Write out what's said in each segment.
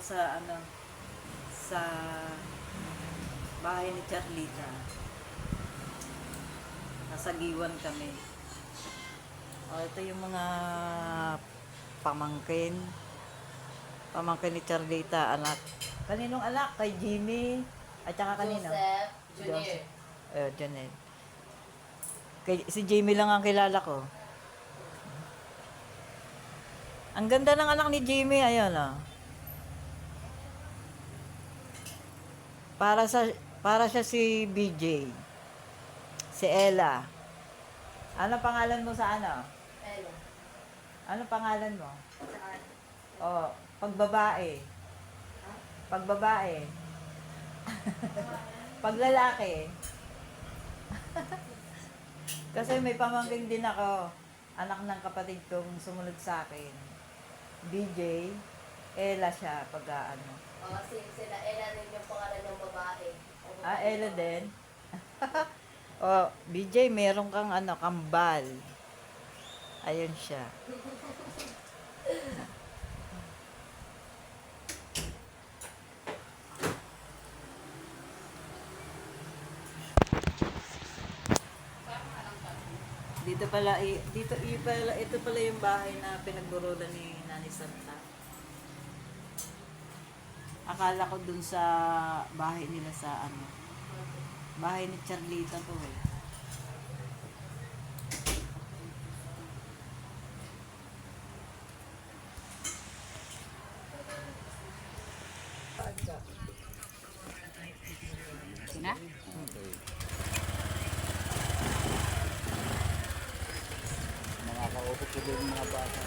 sa sa bahay ni Charlita. Nasagiwan kami. Ito yung mga pamangkin. Pamangkin ni Charlita, anak. Kaninong anak? Kay Jimmy. At saka kanino? Joseph Junior. Janet. Si Jimmy lang ang kilala ko. Ang ganda ng anak ni Jimmy, ayun oh. Para siya si BJ. Si Ella. Ano pangalan mo sa ano? Ella. Ano pangalan mo? Saan? Oh, pagbabae. Pagbabae. Paglalaki. Kasi may pamangkin din ako. Anak ng kapatid kong sumunod sa akin. BJ. Ella siya pag ano. Sila Ella rin yung pangalan ng babae. Ella din. Oh, BJ, meron kang kambal. Ayun siya. Ito pala yung bahay na pinagburulan ni Nani Santa. Akala ko dun sa bahay nila sa bahay ni Charlita to eh. Na? Nakakaupot ko din yung mga bata.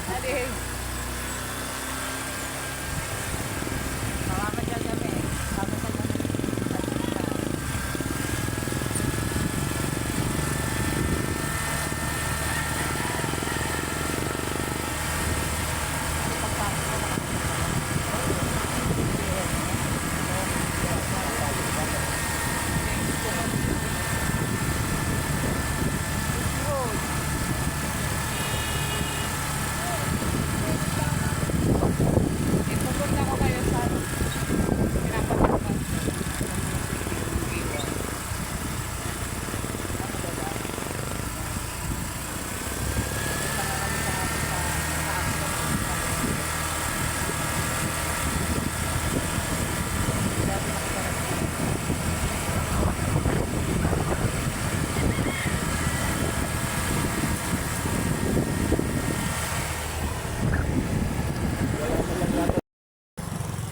Alin? Mamamadyan kami. Ipupunta ko kayo sa pinapapunta.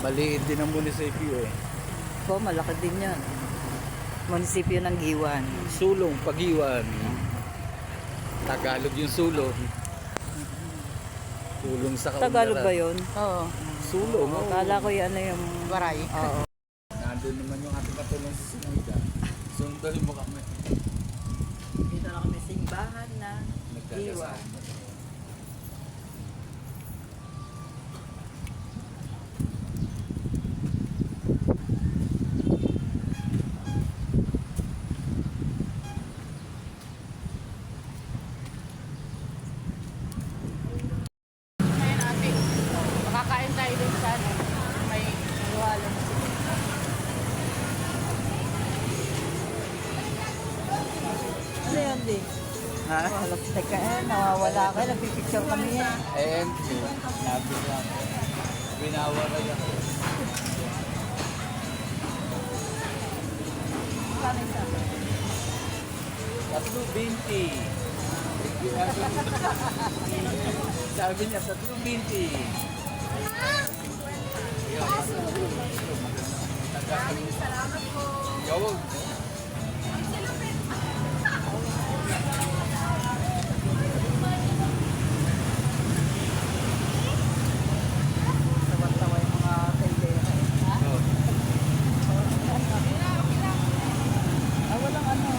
Maliit din ang munisipyo eh. Po, malaki din yan. Munisipyo ng Giwan. Sulong, Pagiwan. Tagalog yung sulong. Sulong sa kaunlaran. Tagalog ba yun? Oo. Sulong. Oh. Akala ko yan yung... Baray. Oo. Nandun naman yung ating katulong sa Sinayda. Sunduin mo kami. Dito na kami simbahan na Giwan. Nagkakasama. Ngayon ate, makakain tayo dun sa may iwala na sila. Ano yan, di? Ha? Oh, teka nawawala ka. Nagpipicture kami yan. Empty. Nabi lang. Binawaray ako. Kano isa? 3.20. Sabi niya, 3.20. Salamat po. Gawag. Tawa-tawa yung mga kailera eh. Walang ano.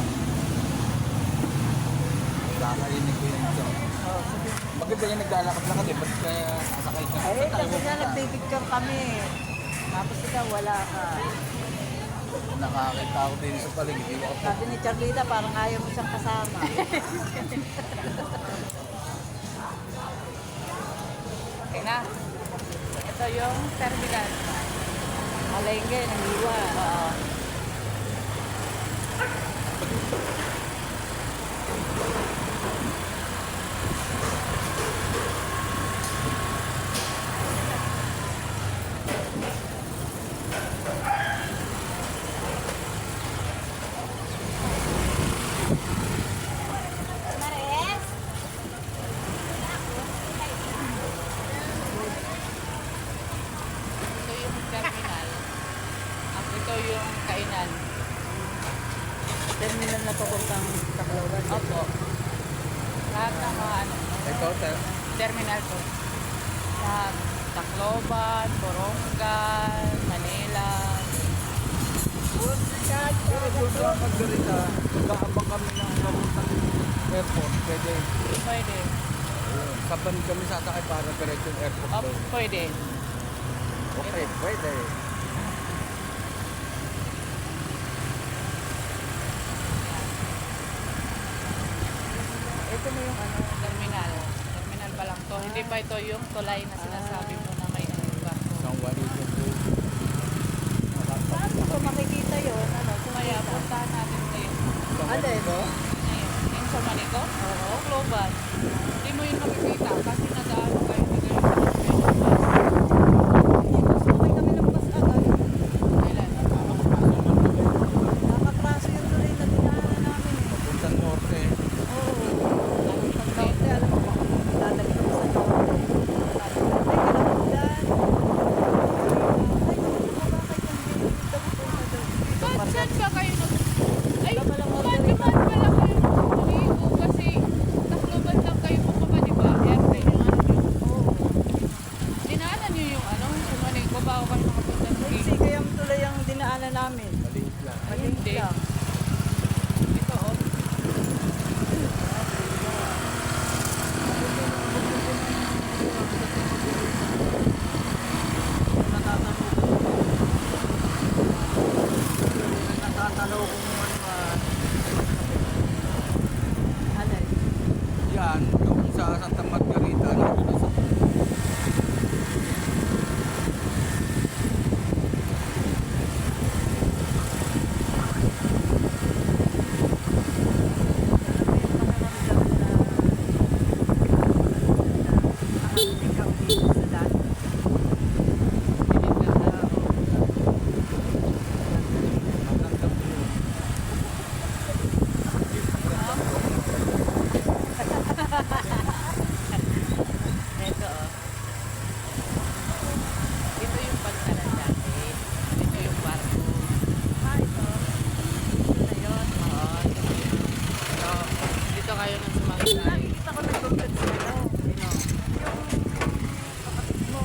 Kakainig ko yun ito. Oh, sige. Bakit ba yung naglalakad-lakad eh? Ba't kaya nasakay ka? Eh, Saan tayo kasi nga pupunta? nagpipicture kami. Tapos ikaw wala ka. Nakakita ako din sa paligid. Hindi ako Sabi ni Charlita, parang ayaw mo siyang kasama. Okay na. Ito yung terminal. Malengke, nanghiwa. Oo. Ito yung terminal. At ito yung kainan. Terminal na papuntang Tacloban. Opo. Lahat ng mga ano, Ito, terminal po. Lahat. Tacloban, Borongan, Manila. pero doon sa Margarita, kaabang kami ng papuntang airport. Pwede. Pwede. Kaban kami sasakay para diretso yung airport Op, doon. pwede. Okay, pwede. Ito na yung ano. Terminal. Terminal pa lang to. Hindi pa ito yung tulay na sinasabi mo na may ano barko. Isang wali yung doon. Saan mo ba makikita yun? Ano? Kaya puntahan natin ngayon. Ano ito? Ngayon. Yung sa Manico? Oo. Tacloban. Hindi mo yun makikita kasi nag-ano kayo. Hindi kayo Sakay kami ng bus agad. kailan? Nakatraso yung tuloy na dinaanan namin eh. Papuntang norte. Oo. Pag norte, alam mo ba? Dadalik kami sa norte. Sabi ko, ay, alam mo dyan. Ay, Ba't saan ba kayo nag... Ay, Wala palang ba't order. naman pala kayo nag-umigo? Kasi Tacloban lang kayo pupunta, di ba? Airplane yung ano nyo. Oo. Dinaanan nyo yung ano, sa Manico bago kayo nakapunta ng Kasi Manico. kaya tuloy ang dinaanan namin. Maliit lang. Maliit Hindi. lang. Ito, oh. Natatanaw kung ano Ano? yan, yung sa Santa Margarita na doon sa magandang view. Ito, oh. Ito yung pantalan dati. Ito yung barko. Ito na yun. Oo. So, dito kayo nang sumakay. Nakikita ko nag-content sa ano. Sino? Kapatid mo.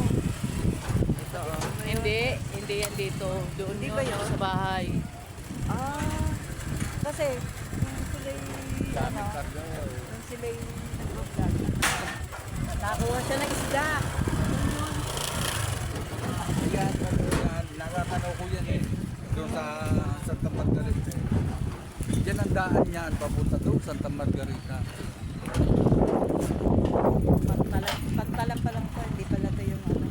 Ito, oh. Hindi yan dito. Doon Hindi yun, ba yun? sa bahay. Kasi, yung sila'y, Dami ano, karga. yung sila'y nag-vlog. Nakakuha siya ng isda. Yan, nakatanaw ko yan eh. Doon sa Santa Margarita. Yan ang daan niyan, papunta doon, Santa Margarita. Pagtalang pa lang to, hindi pala to yung ano.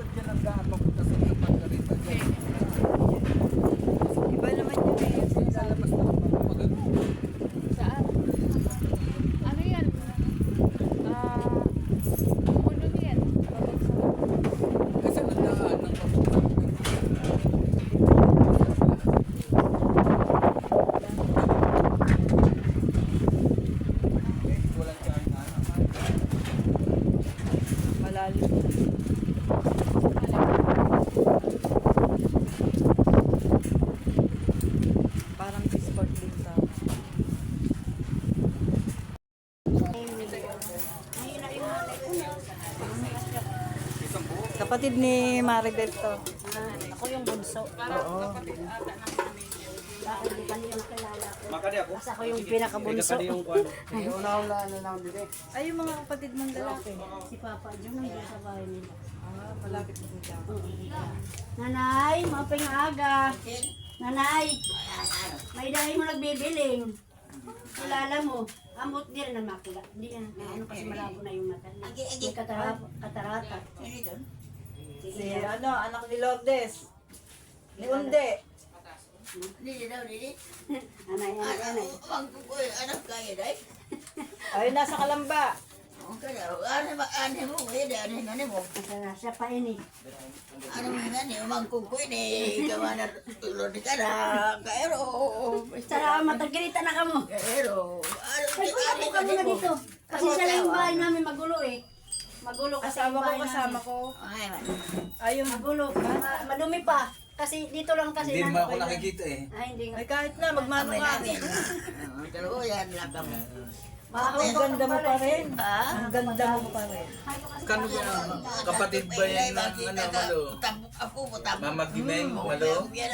Yan ang daan, papunta sa Santa Margarita. Yan. Iba naman yun eh. Lalabas na naman maganda. Saan? Ano yan? Puno yan. Kasi ang daan ng papunta. Walang kaya Malalim. Parang Discord din sa. Kapatid ni Maribel to. Ako yung bunso. Oo. sa akin, di kaniya nakilala ko. Makadi ako. Kasi ako yung pinakabunso. yung kuwan. Una-una lang dito. Ay, yung mga kapatid mong lalaki. Si Papa, dyan nandun sa bahay nila. Ah, malapit na dito. Nanay, mapay nga aga. Nanay, may dahil mo nagbibiling. Kilala mo. Amot di rin ang makila. Hindi yan. Ano kasi malabo na yung mata niya. May katarata. Si ano, anak ni Lourdes. Ni Unde. Anay. Ay, nasa Kalamba. Siya pa ini. Sara, matagkirita na kamo. Ay, kuya po ka muna dito. Kasi sa lang yung bahay namin magulo eh. Magulo kasi Asawa yung ko, bahay kasama namin. ko. Ayun. Magulo. Madumi pa. Kasi dito lang kasi. Hindi naman ako kayo. nakikita eh. Ay, hindi nga. Ay, kahit na, magmano ka. Ang ganda mo pa rin. Ang ganda mo pa rin. Kano ba kapatid ba yan ng ano, Malo? Mama Gimeng, Malo? Hindi,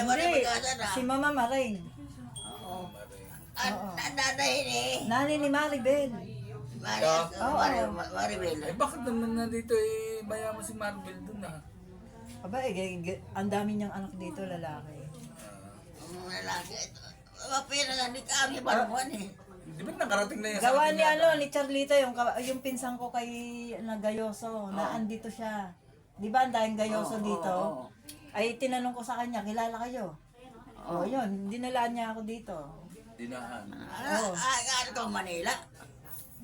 si Mama Maring. Nani ni Maribel. Eh bakit naman nandito eh, bayaman si Marvel dun ah? Aba, ang dami niyang anak dito, lalaki. Di ba nakarating na yan Gawa ni atin ano, ni Charlita, yung pinsan ko kay Gayoso, na andito siya. Di ba, ang daming Gayoso dito? Ay, tinanong ko sa kanya, kilala kayo? Oh, yun, dinalaan niya ako dito. Dinahan.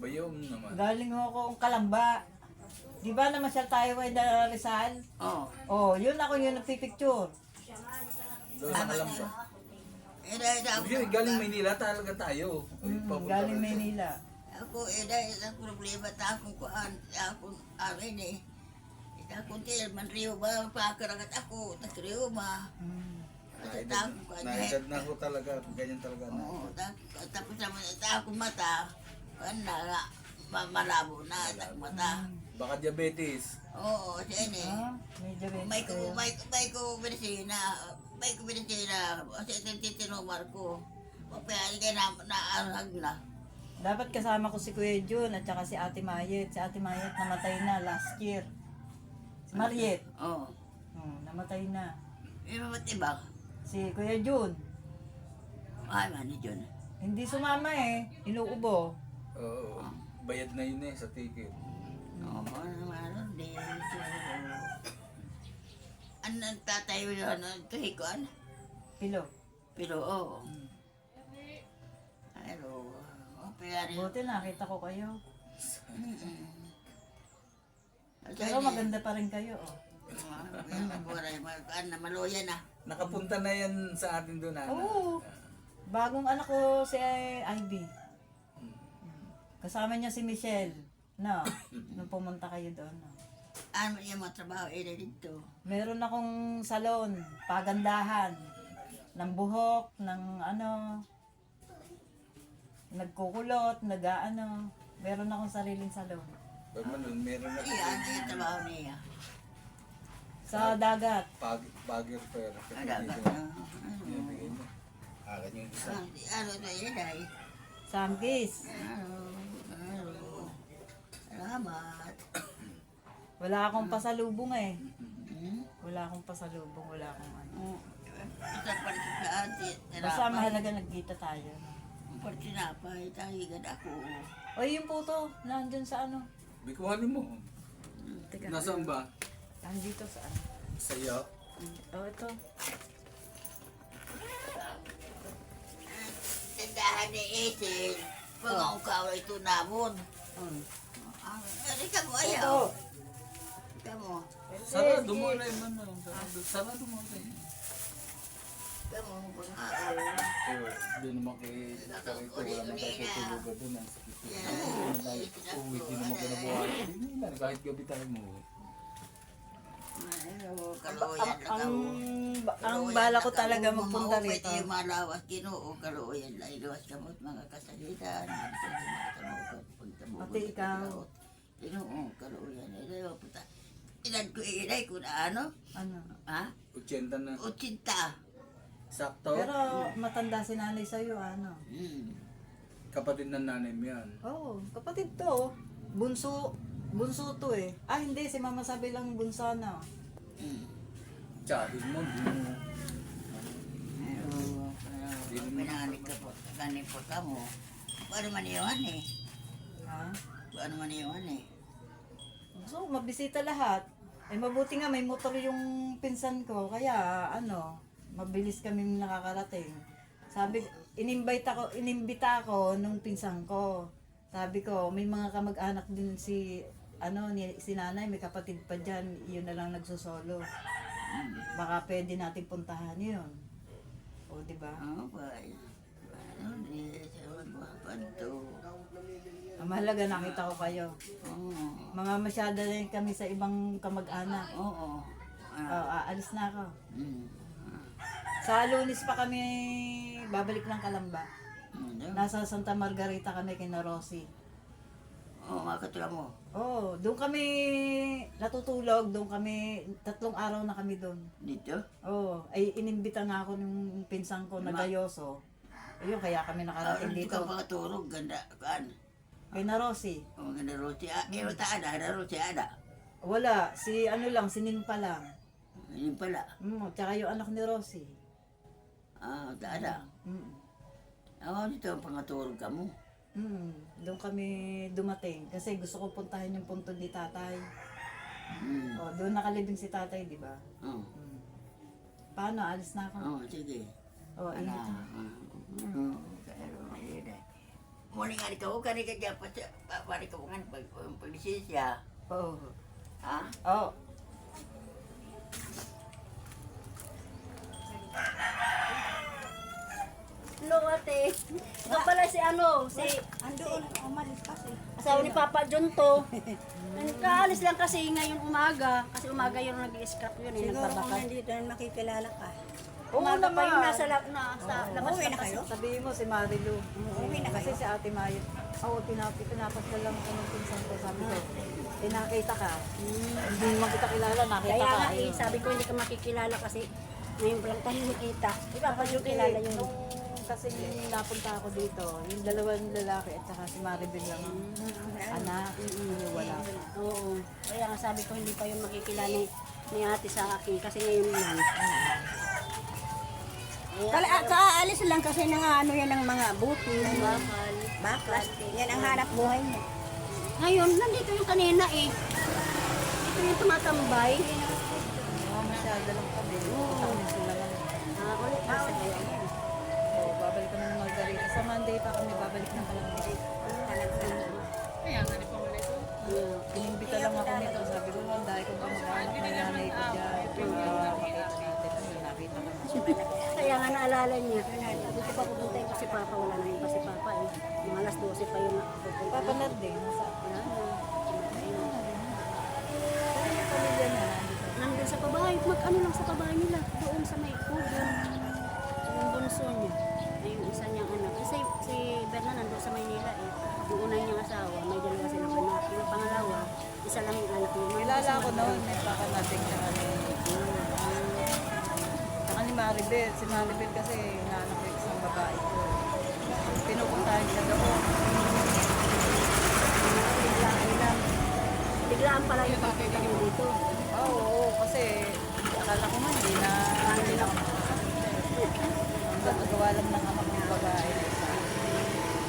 Bayom naman. Galing ho akong Kalamba. Di ba namasyal tayo kay Rizal? Oh, yun ako yung nagpipicture. Doon sa Kalamba. Galing Maynila talaga tayo. Galing Maynila. Ako, dahil ang problema ta akong kuan, akong amin eh. Akong til, man riyo ba, pakaragat ako, takriyo ba. Naedad na ako talaga, ganyan talaga na. Oo, tapos naman, akong mata, kuan na, malabo na, akong mata. Baka diabetes. Oo, siya eh. Ah, medyo rin. May ko binisina, kasi titinumar ko. Papayari ka naarag na. Dapat kasama ko si Kuya Jun at saka si Ate Mayet. Si Ate Mayet namatay na last year. Si Mariet. Oo. Namatay na. Mamatay ba? Si Kuya Jun. Ay, mani dyan. Hindi sumama eh. Inuubo. Oo. Bayad na yun eh sa ticket. Oo, ano, di. Ano tatay mo yun? Tuhikuan? Pilo. Pero, oo. Pero, payari. Buti nakita ko kayo. Pero maganda pa rin kayo. Oh. Maluya na. Nakapunta na yan sa atin doon, Ana. Oo. Bagong anak ko si Ivy. Kasama niya si Michelle. No, nung pumunta kayo doon. No. Ano yung mga trabaho dito? Meron akong salon, pagandahan, ng buhok, ng ano, nagkukulot, nag-ano. Meron akong sariling salon. Pag man, meron na Ano yung trabaho niya? Sa dagat. bagger fair. Dagat. Akin yung isa. Ano na yun ay? Samgis. Salamat. Wala akong pasalubong eh. Wala akong pasalubong, wala akong ano. Isa pa rin sa atin. Basta mahalaga nagkita tayo. Pag sinapay, tahigan ako. O yung puto, nandun sa ano. Bikuhanin mo. Teka, Nasaan ba? nandito sa ano. Sa iyo. Oh, ito. Tindahan ni Esin. Pangangkaw ito namon. Ano ka mo ayaw? Ka mo. Sarado mo na yung ano. Sarado mo na yun. Ka mo pangakaw. Hindi naman kay Karito, wala naman kayo tutulugan doon. Ang sakit yun. Hindi naman ko nabuhay. Hindi na, kahit gabi tayo mo. Ano, kaluyan na ka mo. Ang bala ko talaga magpunta rito. Pwede yung malawas, Ginoo, kaluyan lang. Iluwas ka mo't mga kasalitan. Ate, ikaw. Ginoo, kaluyan. Ilaw, puta. Ilan ko ilay kung ano? Ano? Ha? 80 na. 80. Sakto? Pero matanda si nanay sa'yo, ano? Kapatid ng nanay mo yan. Oo, kapatid to. Bunso. Bunso to eh. Ah, hindi. Si mama sabi lang bunso na. Tsahin mo, di mo. Pinanik ka po, kanin po ka mo. Paano man iwan eh? Ha? Paano man iwan eh? So, mabisita lahat. Eh, mabuti nga may motor yung pinsan ko. Kaya, ano, mabilis kami nakakarating. Sabi, inimbita ako nung pinsan ko. Sabi ko, may mga kamag-anak din si, si nanay, may kapatid pa dyan. Yun na lang nagsusolo. Baka pwede natin puntahan yun. O, di ba? Oo ba? Ano, di siya magwapan to. Ang mahalaga, nakita ko kayo. Oo. Mga masyado na rin kami sa ibang kamag-anak. Oo. Aalis na ako. Mm. Sa Lunes pa kami babalik ng Kalamba. Ano? Nasa Santa Margarita kami kina Rosie. Oo, makatula mo. Oh, doon kami natutulog, doon kami 3 araw na kami doon. Dito? Oh, ay inimbita nga ako ng pinsang ko na gayoso. Ayun, kaya kami nakarating Dito dito. ka makatulog, ganda. Kaan? Kina Rosie. O ganda roti. Wata ada roti ada. Wala, si lang, si Ninpa lang. Yun pala. Tsaka yung anak ni Rosie. Wata ada. Ako dito ang pangatulog ka mo. Doon kami dumating kasi gusto ko puntahan yung punto ni tatay. Oh, doon nakalibing si tatay, di ba? Oo. Paano? Alis na ako. Oo, sige. Oh, ingat. Muli nga ikaw, kani ka dyan, pari ka nga paglisisya. Oo. Ha? Oh. Hello, ate. Ito pala si Andoon, umalis kasi. asawa ni Papa John to. Kaalis lang kasi ngayong umaga. Kasi umaga yung nag-i-scrap yun. Siguro kung Nagbabakal. nandito na makikilala ka. Umaga Pa yung nasa labas Uuwi na na kasi. kayo? Sabihin mo si Marilu. Uuwi na Kasi kayo? si Ate Maya. Oo, pinapas na lang ako ng pinsan ko. Sabi ko, nakita ka. Hindi mo kita kilala, nakita Kaya ka. nga Ayun. sabi ko hindi ka makikilala kasi ngayon pa lang tayo nakita. Di ba? Pag yung kilala yun. Nung kasi napunta ako dito, yung dalawang lalaki at saka si Maribel lang ang anak. Wala pa. Oo. Kaya nga sabi ko hindi pa yung makikilala ni ate sa akin kasi ngayon lang. Kaalis lang kasi ng ano yan ng mga buti. Bakal. Baklas. Yan ang hanap buhay niya. Ngayon, nandito yung kanina eh. Dito yung tumatambay. Mga masyado lang kami. Kami sila lang. Ulit na sa kaya. So, babalik kami ng Margarita. Sa Monday pa kami babalik ng Kalamba. Kaya nga ni Pamela ito. Inimbita lang ako nito. Sabi ko, dahil ko ba mag-anak na nanay ko dyan. Makita natin. Ano, nakita ko na. Kaya nga naalala niya. Sabi ko pa pupuntahin pa si Papa. Wala na yun pa si Papa eh. Yung alas 12 pa yung pupunta. Papanad din. Nasa Wala na. pamilya na. Nandito. Nandun sa pabahay. Mag-ano lang sa pabahay nila. Doon sa may kubo. Yung bunso niya. Ay, yung isa niyang anak. Kasi si Berna nandun sa Maynila eh. Yung una niyang asawa, may dalawa silang anak. Yung pangalawa, isa lang yung anak niya. Kilala ko noon. May pakanating siya kami. Saka ni Maribel. Si Maribel kasi naanak ko yung isang babae ko. Pinupuntahan siya doon. Biglaan lang. Biglaan pala yung pagpunta niyo dito. Oo, kasi akala ko man hindi na ako gagawa lang ng anak ng babae na isa.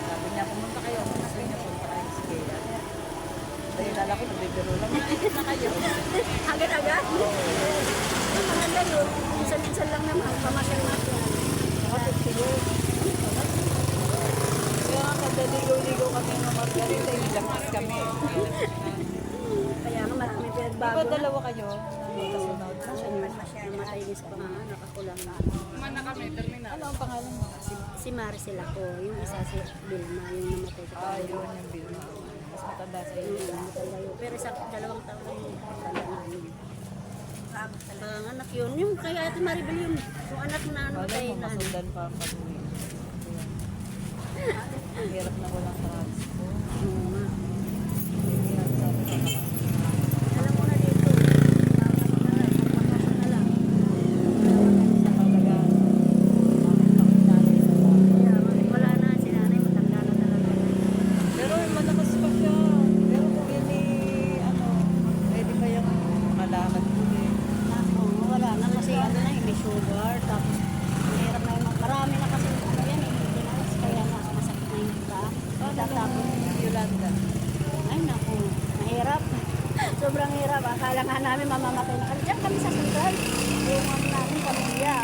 Sabi niya, pumunta kayo. Gusto niya, pumunta kayo sa kaya. Dahil lala ko, nabibiro lang. Nakikita na kayo. Agad-agad? Ang maganda yun. Minsan-minsan lang naman. Pamasyal natin. Kapit siguro. Kaya nga, kadaligaw-ligaw kami ng Margarita, ilakas kami. Kaya nga marami Di pinagbago ba na. dalawa kayo? Kasunod. Namatay din sa panganak ako lang. Kuman na kami, terminal. Ano ang pangalan mo? Si Maricel ako. Yung isa si Vilma. Yung namatay sa Ah, panganak. yun yung Vilma. Mas matanda sa iyo. Matanda yun. Pero sa 2 taon lang yun. Matanda na yun. Panganak yun. Yung kay Ate Maribel yun. Yung anak na ano Wala kay mo, masundan pa ang pag-uwi. Ang hirap na walang transport. Oo nga. Hirap sabi ko na. Alam mo na dito. Papasok na lang. Sa Palagan. Yolanda. Ay, naku, mahirap. Sobrang hirap. Akala nga namin mamamatay na kami. Diyan kami sa Central. Yung ano namin, pamilya.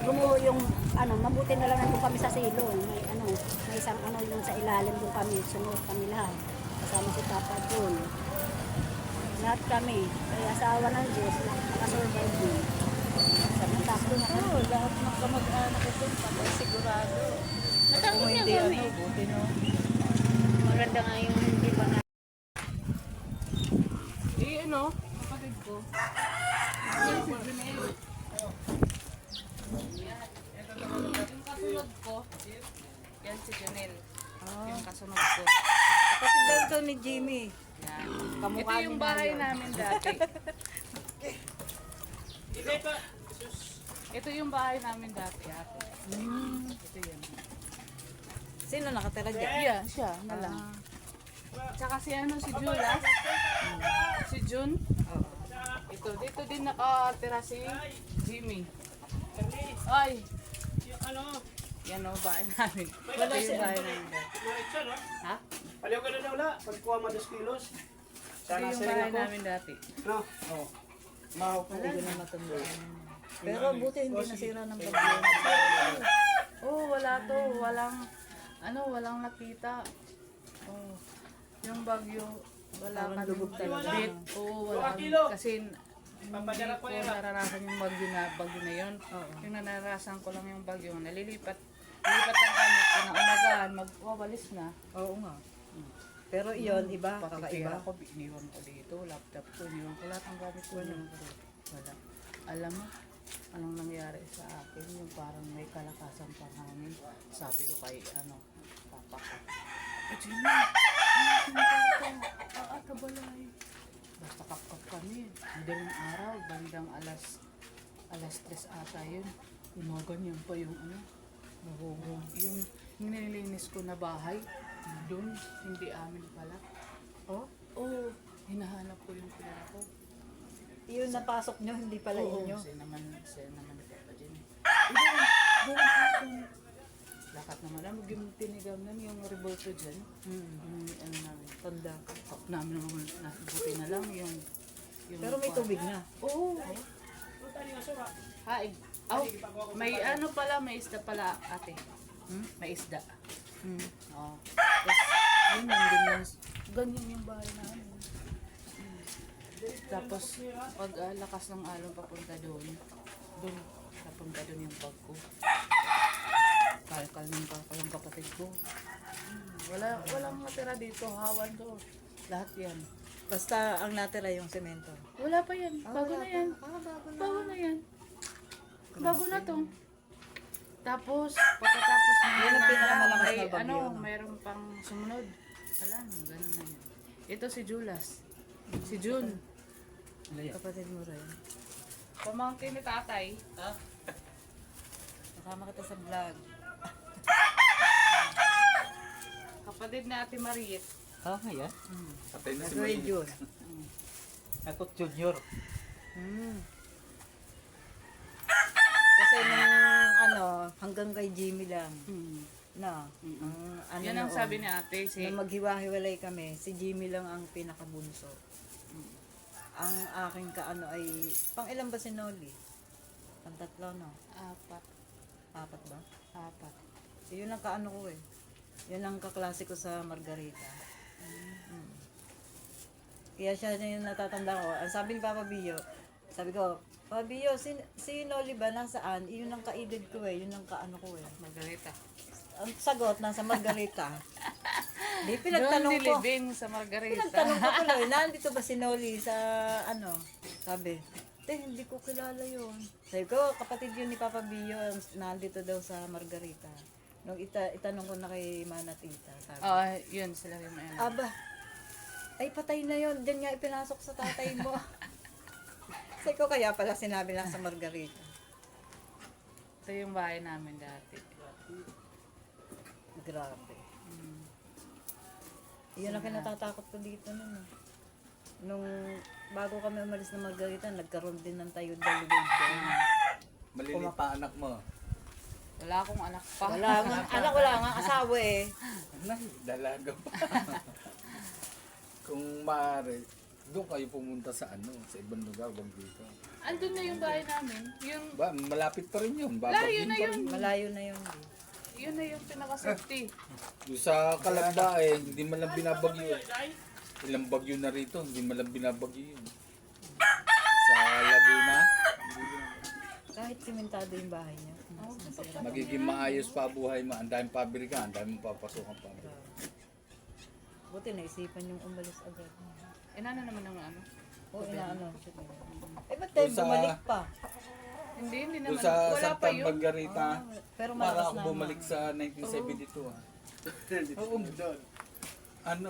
Gumuho yung, mabuti na lang nandun kami sa silong. May isang yung sa ilalim doon kami. Sunod kami lahat. Kasama si Papa doon. Lahat kami. Kaya asawa ng Diyos, nakasurvive din. Natakbo na kami. Oo, lahat ng kamag-anak ko dun, patay sigurado. Natakbo Kung na hindi kami. buti no. Maganda nga yung hindi pa na. Kapatid ko. Yan si Junel. Yung kasunod ko, yan si Junel. Yung kasunod ko. Kapatid daw ito ni Jimmy. Yan. Kamukha Ito yung niya bahay yun. namin dati. Ito yung bahay namin dati, ate. Ito yan. Sino nakatira dyan? Yeah, siya na lang. Tsaka si si Julas. Si Jun. Ito, dito din nakatira si Jimmy. Ay! Yan o, bahay namin. Ito yung bahay namin dati. Ha? Paliw ka na daw la, pagkuha mo 2 kilos. Ito Sana yung sa bahay ako. namin dati. No? Oo. Hindi ko na matanda. Pero buti hindi nasira ng bagyo. Oh, wala to. Walang nakita. Oh, yung bagyo, wala Parang kami lubog talaga. bit. Oo, wala kami. Kasi hindi ko naranasan yung bagyo na yun. Yung naranasan ko lang yung bagyo, nalilipat lang kami. Pinaumagaan, magwawalis na. Oo nga. Pero iyon, iba, Pati kakaiba. pera ko, iniwan ko dito, laptop ko, iniwan ko lahat ng gamit ko. Iniwan ko dito. Wala. Alam mo, anong nangyari sa akin, yung parang may kalakasan pa namin. Sabi ko kay, papa ko, Jimmy, kabalay. Basta kapkap kami, madaling araw, bandang alas 3 ata yun. Ganyan pa yung yung nililinis ko na bahay, doon, hindi amin pala. Oh? Oo, hinahanap ko yung pera ko. Yun napasok nyo, hindi pala inyo. Siya naman ni Papa Jenny. Doon. Lakat naman namin, yung tinigamnan, yung revolver dyan. Namin, Tanda. namin naman, buti na lang yung Pero may tubig na. Oo. Haig. May pala, may isda pala, ate. May isda. Oo. Tapos, yun yung ganyan yung bahay namin. Tapos, pag lakas ng alon papunta doon, napunta doon yung bag ko. Kalkal ng kapatid ko. Walang natira dito, hawan doon. Lahat yan. Basta ang natira yung semento. Wala pa yan. Bago na yan. Bago na yan. Bago na to. Tapos, pagkatapos na Yan ang pinakamalakas ay, na bagyo, no? mayroon pang sumunod. Wala, ganun na yan. Ito si Julas. Si Jun. Kapatid mo rin. Pamangkin ni tatay. Kasama kita sa vlog. Kapatid ni Ate Mariet. Ngayon? Patay na si Nag-grade May. yun. Ako junior. Kasi nung hanggang kay Jimmy lang. Na. Yan ang sabi ni ate. Nung maghiwa-hiwalay kami, si Jimmy lang ang pinakabunso. Ang aking ay, pang ilan ba si Noli? Pang 3, no? 4 ba? 4. Yun ang ko eh. Yun ang kaklase ko sa Margarita. Kaya siya yung natatanda ko. Ang sabi ni Papa Bio, sabi ko, Papa Bio, si Noli ba nasaan? Yun ang kaedad ko eh. Yun ang ko eh. Margarita. Ang sagot, nasa Margarita. Di Doon pinagtanong ko. nilibing sa Margarita. Pinagtanong ko tuloy, nandito ba si Noli sa sabi, hindi ko kilala yun. Sabi ko, kapatid yun ni Papa Bio, nandito daw sa Margarita. Nung itanong ko na kay Mana Tita, sabi, Yun sila yung may aba, ay patay na yun, dyan nga ipinasok sa tatay mo. Sabi ko, kaya pala sinabi lang sa Margarita. Ito yung bahay namin dati. Grabe. Iyon ang kinatatakot ko dito nun. Nung bago kami umalis ng Margarita, nagkaroon din ng tayo dalawig doon. Malilit pa anak mo. Wala akong anak pa. Wala nga, anak, wala nga asawa eh. Nay, dalaga pa. Kung maaari, doon kayo pumunta sa sa ibang lugar, wag dito. Andun na yung bahay namin. Yung, Ba, malapit pa rin yun. layo na pa yun. rin. Malayo na yun. Yun na yung pinaka-safety. Doon sa Kalamba hindi man lang binabagyo. Ilang bagyo na rito, hindi man lang binabagyo yun. Sa Laguna, Kahit simentado yung bahay niya. magiging maayos pa buhay mo. Ang daming pabrika, ang daming papasukan pa. Buti naisipan yung umalis agad. Inano naman ng ano? O inaano. Eh ba't tayo Doon sa- bumalik pa? Hindi Doon naman. sa Wala pa Santa yun. Margarita, Pero para malakas ako na. bumalik sa 1972. Oo, Doon. ano,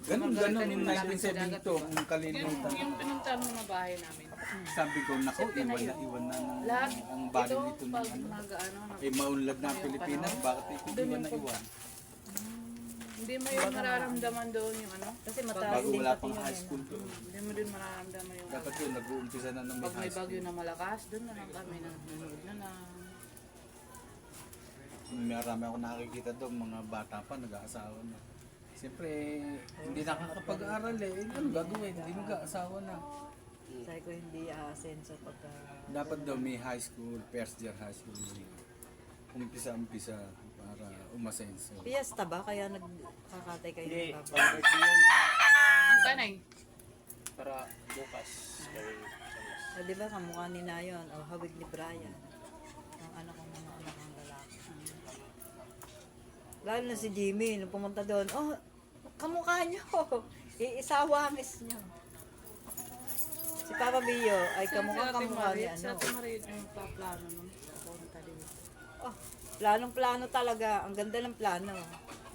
ganun yung 1972, ang kalilimutan. Yung pinuntahan mo na bahay namin. Sabi ko, nako, iwan na Lahat, ang bali ito, nito ng pag ano. mag-ano, Maunlad na ang Pilipinas, bakit ito iwan na iwan? hindi mo yung mararamdaman doon yung ano. Kasi mataas Bago din wala pati pang yun. high school doon. Hindi mo din mararamdaman yung Dapat yun, nag-uumpisa na ng may pag may high bagyo school. na malakas, doon na lang kami nanonood na lang. Marami ako nakikita doon, mga bata pa, nag-aasawa na. Siyempre, hindi nakakapag-aral eh. Ano gagawin? Hindi mag-aasawa na. Sabi ko hindi aasenso pagka... Dapat daw may high school, first year high school. Umpisa para umasenso. Fiesta ba? Kaya nagkakatay kayo Hindi, ng baba? pag-birthday yun. Ang kanay, Para bukas. O di ba kamukha ni Nayon o hawig ni Brian. Ang anak kong mga anak ng lalaki. Lalo na si Jimmy, nung pumunta doon, oh, kamukha niyo. Iisawangis niyo. Si Papa Bio ay kamukha ni Sa ano. Ate Marie, yung paplano nun. Pumunta din. Oh, planong-plano talaga. Ang ganda ng plano.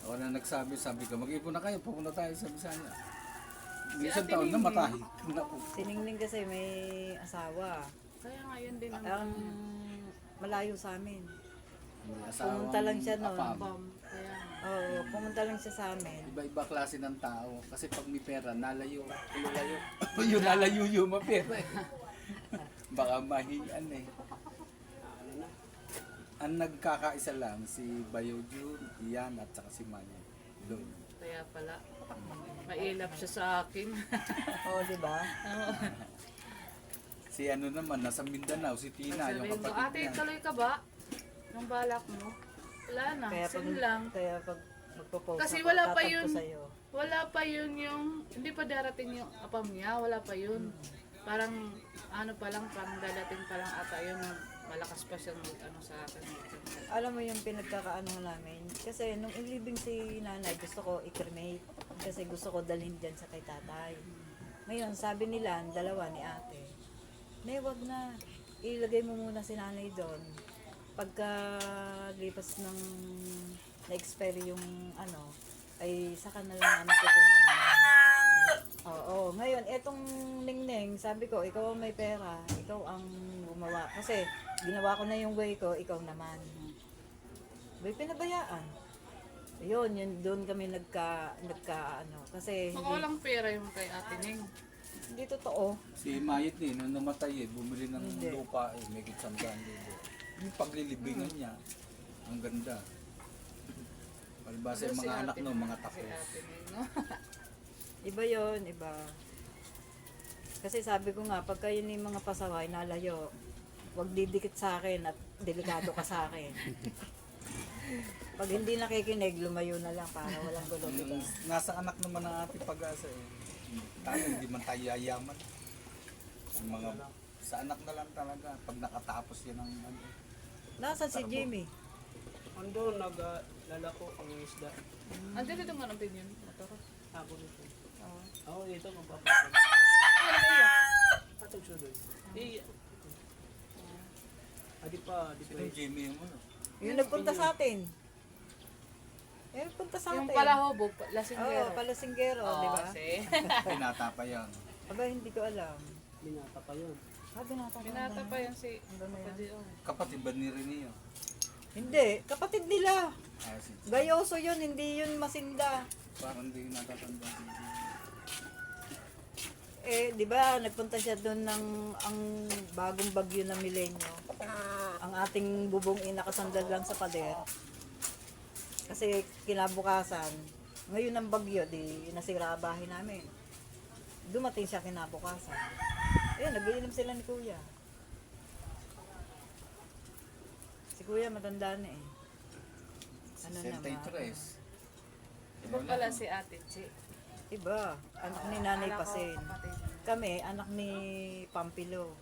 Ako na sabi ko, mag-ipon na kayo, pupunta tayo sa Bisaya. Si Isang Ate taon na Ningning. matahi. Naku. Si Ningning kasi may asawa. Kaya nga yun din ang Ang malayo sa amin. May asawang Pumunta lang siya noon. apam. bomb. Kaya Oo, pumunta lang siya sa amin. Iba-iba klase ng tao. Kasi pag may pera, nalayo. Lalayo. Yung nalayo yung mapera eh. Baka mahiyan eh. Ang nagkakaisa lang, si Bayo Jun, Ian, at saka si Manny. Doon. kaya pala, mailap siya sa akin. Oo, di ba? Si ano naman, nasa Mindanao, si Tina, yung Sabihin ko, kapatid ate, niya. tuloy ka ba? Yung balak mo? Wala na, sin lang. Kaya pag magpo-post Kasi ako, wala pa tatag ko yun. sa'yo. Wala pa yun yung, hindi pa darating yung apam niya, wala pa yun. Parang, ano pa lang, parang dadating pa lang ata yun, malakas pa siyang ano sa akin. Alam mo yung pinagkakaano namin, kasi nung ilibing si nanay, gusto ko i-cremate. Kasi gusto ko dalhin dyan sa kay tatay. Ngayon, sabi nila, ang dalawa ni ate, Nay, wag na. Ilagay mo muna si nanay doon. Pagka lipas ng na-expire yung ano, ay saka na lang namin kukuha. Oo, ngayon, etong Ningning, sabi ko, ikaw ang may pera, ikaw ang gumawa. Kasi, ginawa ko na yung way ko, ikaw naman. May pinabayaan. Yun, doon kami ano, kasi Baka hindi, walang pera yung kay Ate Ning. hindi totoo. Si Mayit eh, nung namatay eh, bumili ng Hindi. lupa eh, may kitsamdaan dito. Yung paglilibingan niya, ang ganda. Palibasa yung Si mga anak Ate no, Ning, mga si tapos. Ate Ning, no? Iba yon, iba. Kasi sabi ko nga, pagka yun yung mga pasaway, nalayo, huwag didikit sa akin at delikado ka sa akin. Pag hindi nakikinig, lumayo na lang para walang gulo, diba? Nasa anak naman ang ating pag-asa eh. Tayo, hindi man tayo yayaman. Ang mga, sa anak na lang talaga, pag nakatapos yan ang ano. Nasaan si Jimmy? Ando, naglalako ang isda. Andun dito nga ng opinion. Motor. Ako dito. Oo. Ako dito, magpapasok. Ano ba iya? Patog siya doon. Adi pa, di pa. Yung Jimmy mo no? Yung nagpunta sa atin. Yung nagpunta sa Yung atin. palahobo, Oo, lasinggero. palasinggero, di ba? Si. Pinata pa yan. Aba, hindi ko alam. Binata pa yun. Binata ko Binata na. pa yan si Ano na yan? Padiyo. Kapatid ba ni Renio? Hindi, kapatid nila. Si Gayoso yun, hindi yun masinda. parang hindi natatanda si Jimmy. Eh, di ba, nagpunta siya doon ng ang bagong bagyo na milenyo. Ang ating bubong inakasandal lang sa pader. Kasi kinabukasan, ngayon ang bagyo, di nasira ang bahay namin. Dumating siya kinabukasan. Ayun, nagiinom sila ni Kuya. Si Kuya matanda na eh. Ano naman? 63. Iba pala si Ate Chi. Iba, anak ni Nanay Akala ko Pasin. kapatid. Kami, anak ni Pampilo.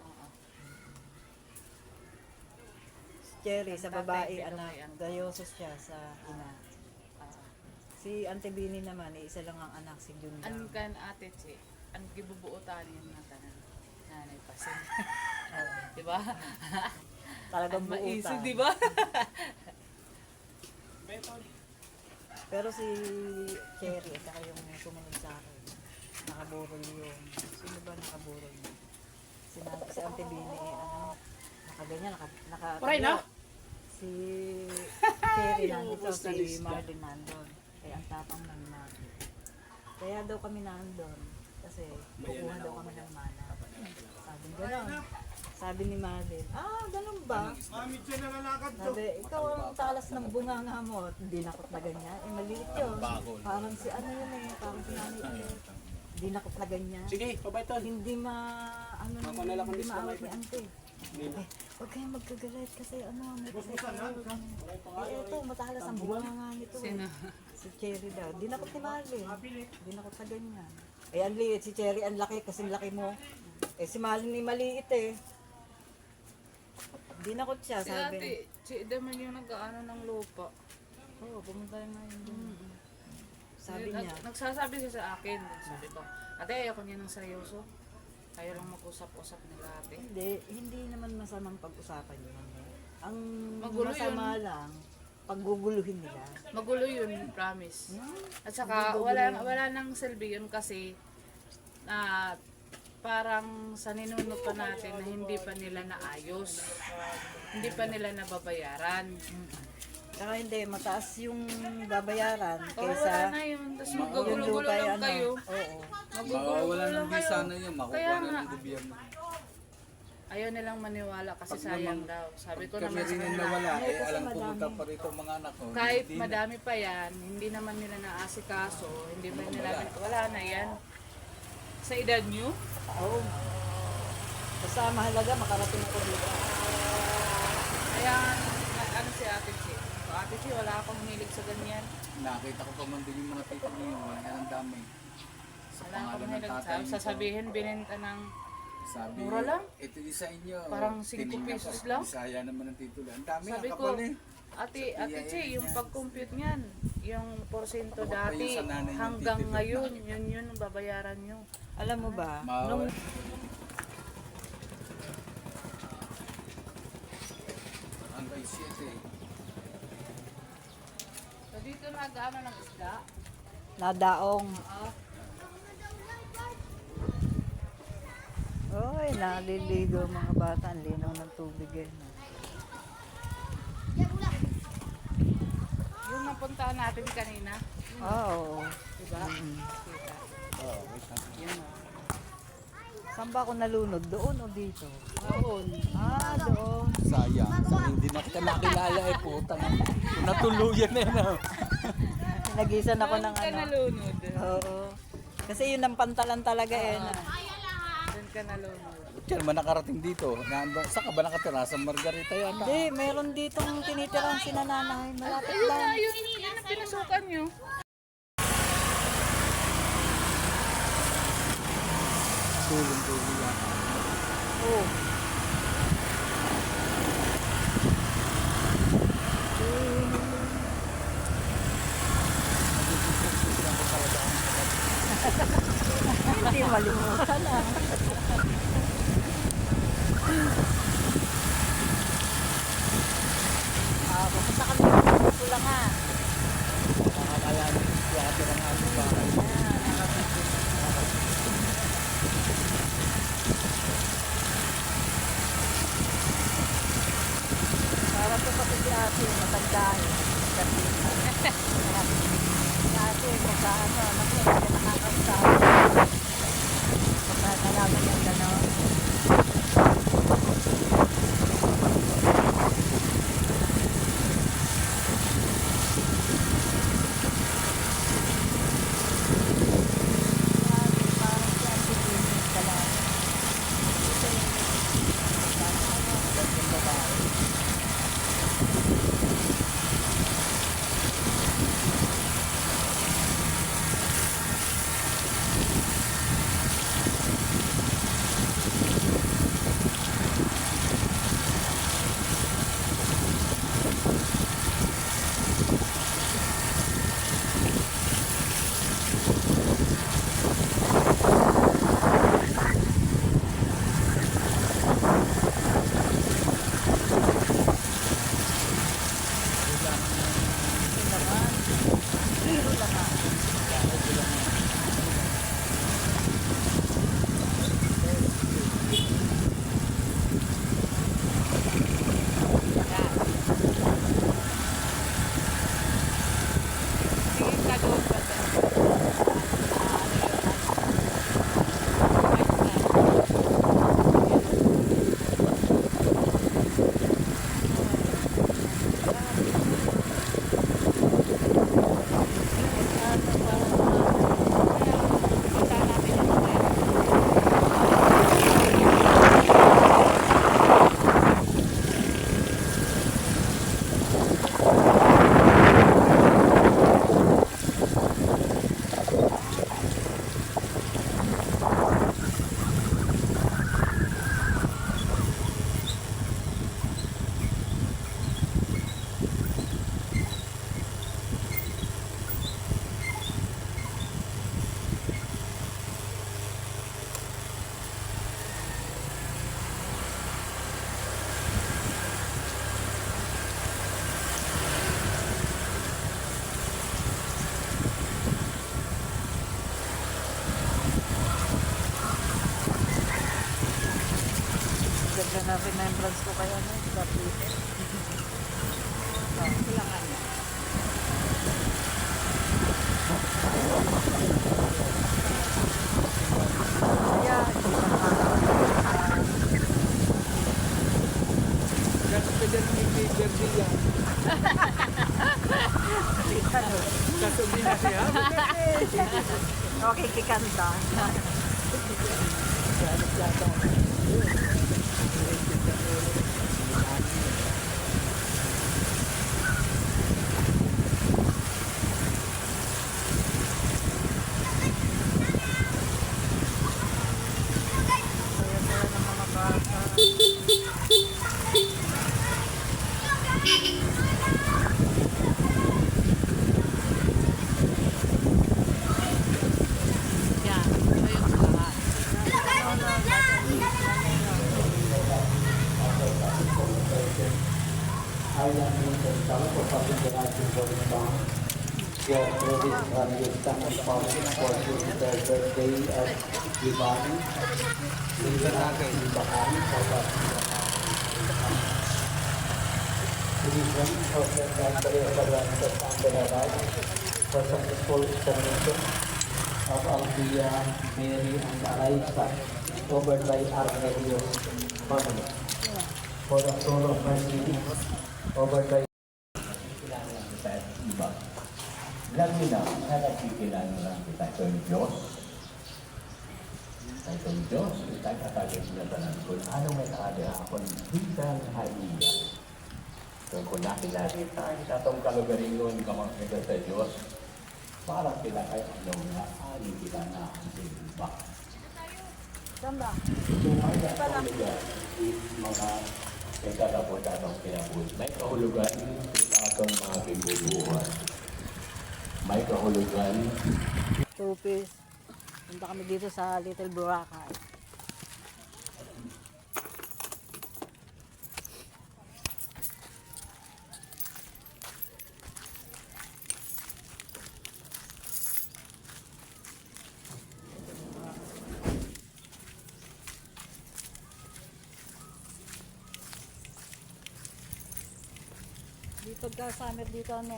Si Cherry, sa Ang tatay, babae, pero anak. may anak. Gayosos siya sa ina. Si Auntie Bini naman, isa lang ang anak, si Ang Junjang. kan Ate Chi, ang gibubuotan yun na tanan. Nanay Pasin. Diba? Talagang Ang maisog, buutan. diba? Pero si Cherry, at saka yung sumunod sa akin, nakaburol yung, sino ba nakaburol yun? Si Auntie Bini, nakaganyan, Paray na? Si Cherry nandito, si Marlin nandun. Kaya ang tapang ng Marlin. Kaya daw kami nandun, kasi kukuha daw kami ng mana. Sabi gano'n. Sabi ni Marlin, ganun ba? Sabi, ikaw ang talas ng bunganga mo. Hindi nakot na ganyan. Eh, maliit yun. Parang si ano yun eh, parang si nanay yun. Hindi nakot na ganyan. Sige, pabaiton. Hindi Ako na lang ang hindi lista, maawat Mike. ni Auntie. Eh, huwag kayong magkagalit kasi may kasi eh, ito, matalas ang bunganga nito. Sino? Si Cherry daw. Di nakot ni Marlin. Di nakot na ganyan. Eh, ang liit. Si Cherry, ang laki kasi laki mo. Eh, si Marlin ni maliit eh. Di nakot siya, Si sabi. Ate Chi naman yung nag-ano ng lupa. Oo, pumunta yung ngayon dun. Sabi niya. Nagsasabi siya sa akin. Sabi ko, ate, ayoko niya ng seryoso. Ayaw lang mag-usap-usap nila ate. Hindi naman masamang pag-usapan yun. Ang Magulo masama lang, pagguguluhin nila. Magulo yun, promise. At saka, wala nang silbi yun kasi na parang sa ninunod pa natin na hindi pa nila naayos. Hindi pa nila nababayaran. Saka hindi, mataas yung babayaran O wala kaysa na yun. Tapos yung magugulo-gulo lupay, lang kayo. Oo. Magugulo Wala lang ng kayo. visa na yun, Kaya makukuha na nga, ng gobyerno. ayaw nilang maniwala kasi Pag sayang naman- daw. Sabi ko Kami naman sa rin yung kanila, nawala, Kasi alam madami. pumunta pa rito ang mga anak ko. kahit Hindi na. madami pa yan, hindi naman nila naasikaso, hindi ba nila, wala na yan. Sa edad nyo, Oo. Basta mahalaga, makarating ko dito. kaya ano si Ate Chi? So, Ate Chi, wala akong hilig sa ganyan. Nakita ko pa man din yung mga tito niyo, yan ang dami. Sa Wala akong pangalan ng hilig. tatay nito. Sasabihin, binenta ng Sabi, mura lang. ito din sa inyo. Parang 5 tinignan pesos ko, lang. Bisaya naman ang titulo. Ang dami, Sabi ang ko, kapal eh. Ate Chi, yung pag-compute niyan, yung porsyento Ako pa dati yung sa nanay niyang hanggang titipid ngayon, yun ang babayaran nyo. Alam mo ba, Mao. nung Hanggang 7. So dito nag-ano ng isda. nadaong, Ah, oy, naliligo mga bata, ang linaw ng tubig eh. yung napuntahan natin kanina, Oo. diba? Kita. Yun o. Saan ba ako nalunod? Doon o dito? Doon. Doon. Sayang. Hindi na kita nakilala eh, putang. Natuluyan eh na. Nagisan ako ng Doon ka ano. nalunod. Oo. Kasi yun ang pantalan talaga eh. Doon ka nalunod. Diyan man nakarating dito. Nandun, saan ka ba nakatira? Sa Margarita yata. Hindi, meron ditong tinitirang sinananay. Malapit Ayun na, lang. yun ang pinasukan nyo. Tulong-tulong yan. Oo. Hindi malimutan ah. Pupunta kami ng Pulangan. Nakakala niyo, nakatira ng ating bahay. Para po kasi si ate, matandaan. Si ate, magkaano, nakakasama. Pag na remembrance ko kaya ano, sa Twitter. Kailangan na. Kaya, hindi pa nakakapagod. Ganun ka dyan ni Virgil yan. Kaso hindi na siya. Okay, kikanta. Saya-saya ng mga bata. Yan, ito yung lahat. for successful examination of Althea, Mary, and Alaisa, covered by Armelius family. For the soul of mercy, covered by Lamina, nakikilala lang kita sa Diyos. Sa Diyos, kita katagin na tanan ko. Ano may kaada ako ng haiya. So kung nakilala kita, itong kalugaringon ka mga sa Diyos, parang sila ay ano nga, ali kita na ang iba. Samba. Sumaya sa lugar, mga ikatapos-atong kinabut. May kahulugan sa atong mga kibubuhan. May kahulugan. Tupis. Punta kami dito sa Little Boracay. Dito ka summer dito ano.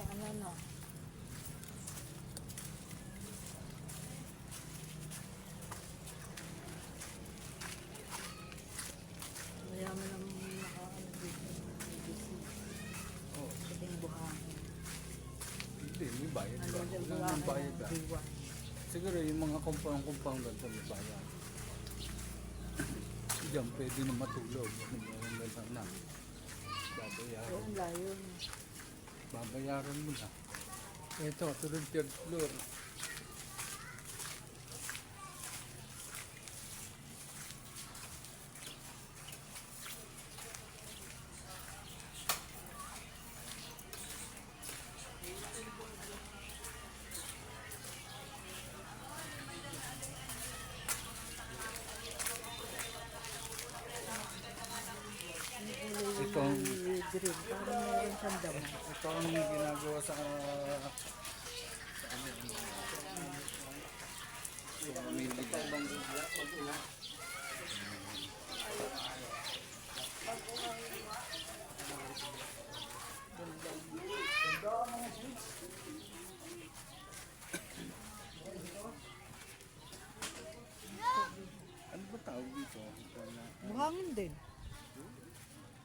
Mayaman ang nakaano dito. Pwedeng buhangin. Hindi, may bayad ba? Little Wala nang bayad ba? Boracay. Siguro yung mga compound sa may bayan. Diyan pwede na matulog. Ano ba yung na? Babayaran. Ang layo. Babayaran mo na. Ito, tulad third floor. Itong Green. Parang meron siyang damo. ito ang ginagawa sa ano ba tawag dito? Buhangin din.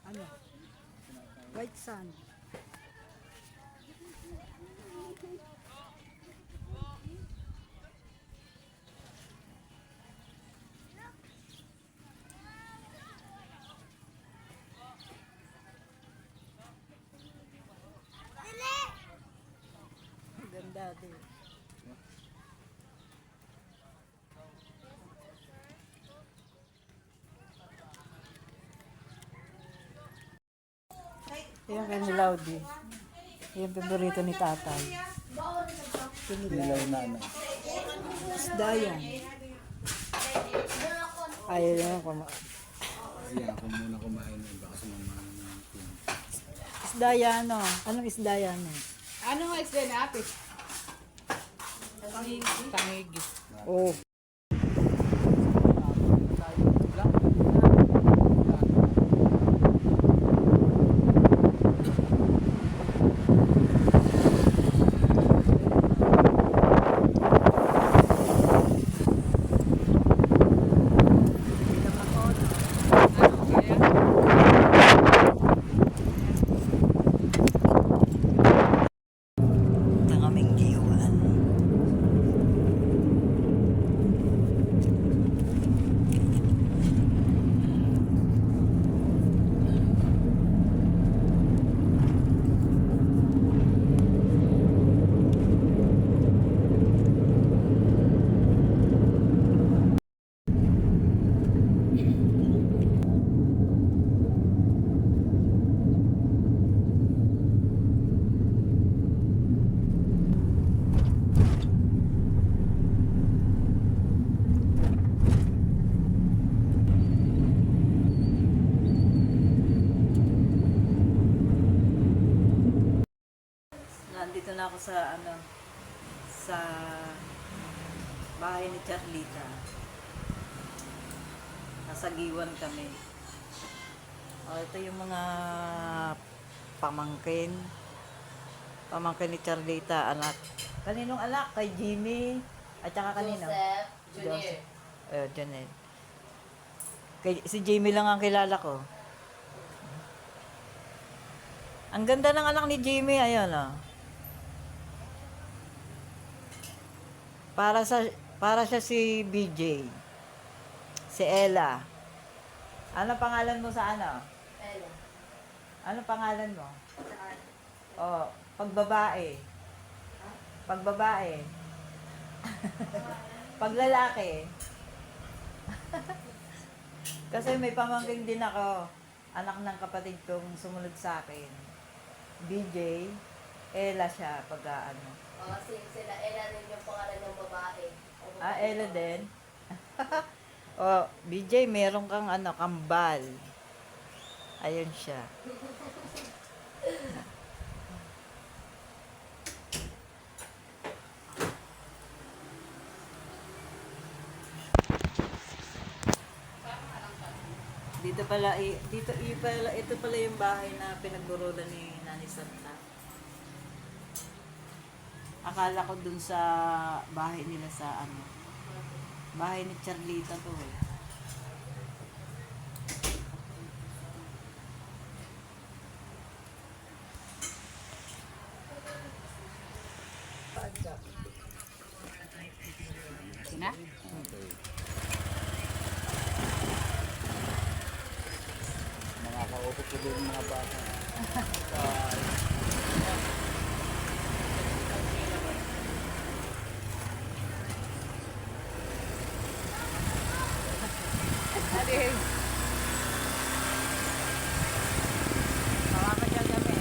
Ano? White sand. Ganda din. Yan kay Laudi. Yung paborito ni tatay. Nilaw na ano. Isda yan. Ayaw yan kumain. Ayan, ako muna kumain yun. Baka sumamahan ng team. Isda yan o. Anong isda yan o? Ano nga isda na ate? Tangigi. Oh. ako sa sa bahay ni Charlita. Nasagiwan kami. Ito yung mga pamangkin. Pamangkin ni Charlita, anak. Kaninong anak? Kay Jimmy. At saka kanino? Joseph Junior. Janet. Si Jimmy lang ang kilala ko. Ang ganda ng anak ni Jimmy, ayun oh. Para siya si BJ. Si Ella. Ano pangalan mo sa ano? Ella. Ano pangalan mo? Saan? Oh, pagbabae. Pagbabae. Paglalaki. Kasi may pamangkin din ako. Anak ng kapatid kong sumunod sa akin. BJ. Ella siya pag ano. Sila Ella rin yung pangalan ng babae. Ella din. Oh, BJ, meron kang kambal. Ayun siya. Ito pala yung bahay na pinagburulan ni Nani Santa. Akala ko dun sa bahay nila sa bahay ni Charlita to eh. Na? Nakakaupo ko din mga bata. Makakadyan kami.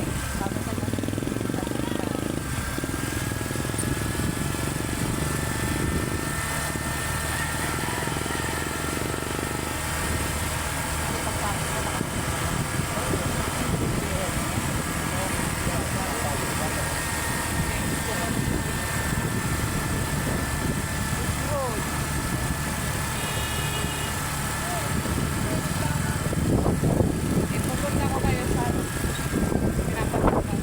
Ipupunta ko kayo sa pinapatukan.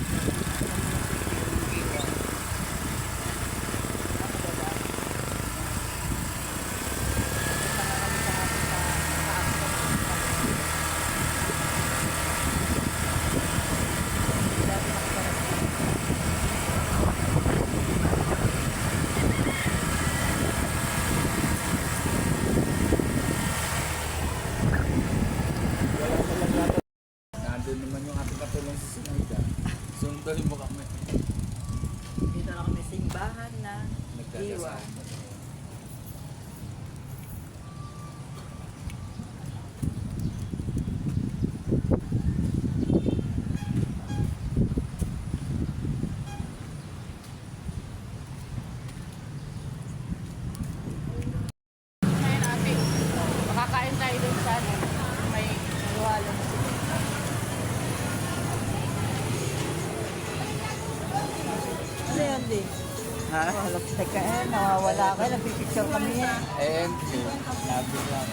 Nandun naman yung ating katulong sa Sinayda. Sundan mo kami. Dito na kami simbahan na Diwa. Nagkakasama. Ngayon ate, makakain tayo dun sa may luwalo. Ano yun, Di? Ha? Oh, lagstay ka nawawala ka, nagpipicture kami yan. Sabi lang.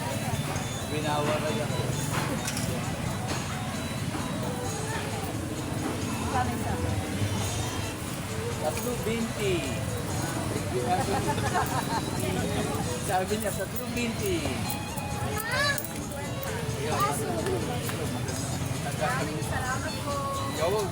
Binawaray ako. Kano isa? 3.20. Sabi niya, 3.20. Maraming salamat po. Gawag.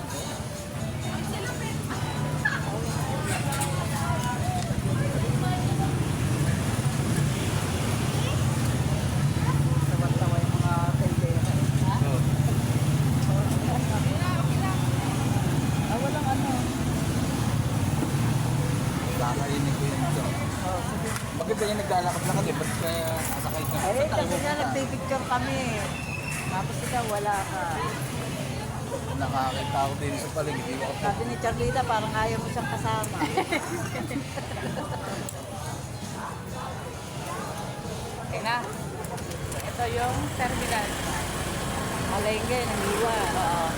Tawa-tawa yung mga kaibigan. Walang ano. Kakainin ko yun ito. Bakit ba yung naglalakad-lakad eh? Ba't kaya nasakay ka? Eh, kasi nga nagpipicture kami. Tapos ikaw, wala ka. Nakakita ako din sa paligid. Di ako Sabi ni Charlita, parang ayaw mo siyang kasama. Okay na. Ito yung terminal. Malengke, nangiwan.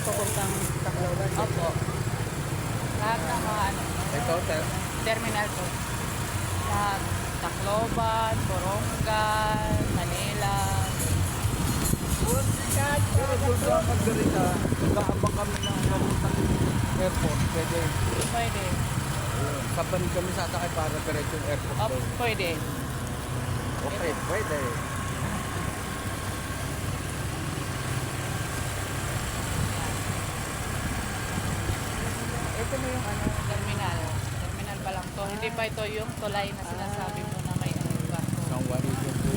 papuntang Tacloban. Opo. Lahat ng mga ano, Ito, terminal po. Lahat. Tacloban, Borongan, Manila. pero doon sa Margarita, nag-aabang kami ng papuntang airport. Pwede. Pwede. Kaban kami sasakay para diretso yung airport. Opo, doon. pwede. Okay, pwede. Ito na yung ano, terminal. Terminal pa lang to. Hindi pa ito yung tulay na sinasabi mo na may barko. San Juanito po.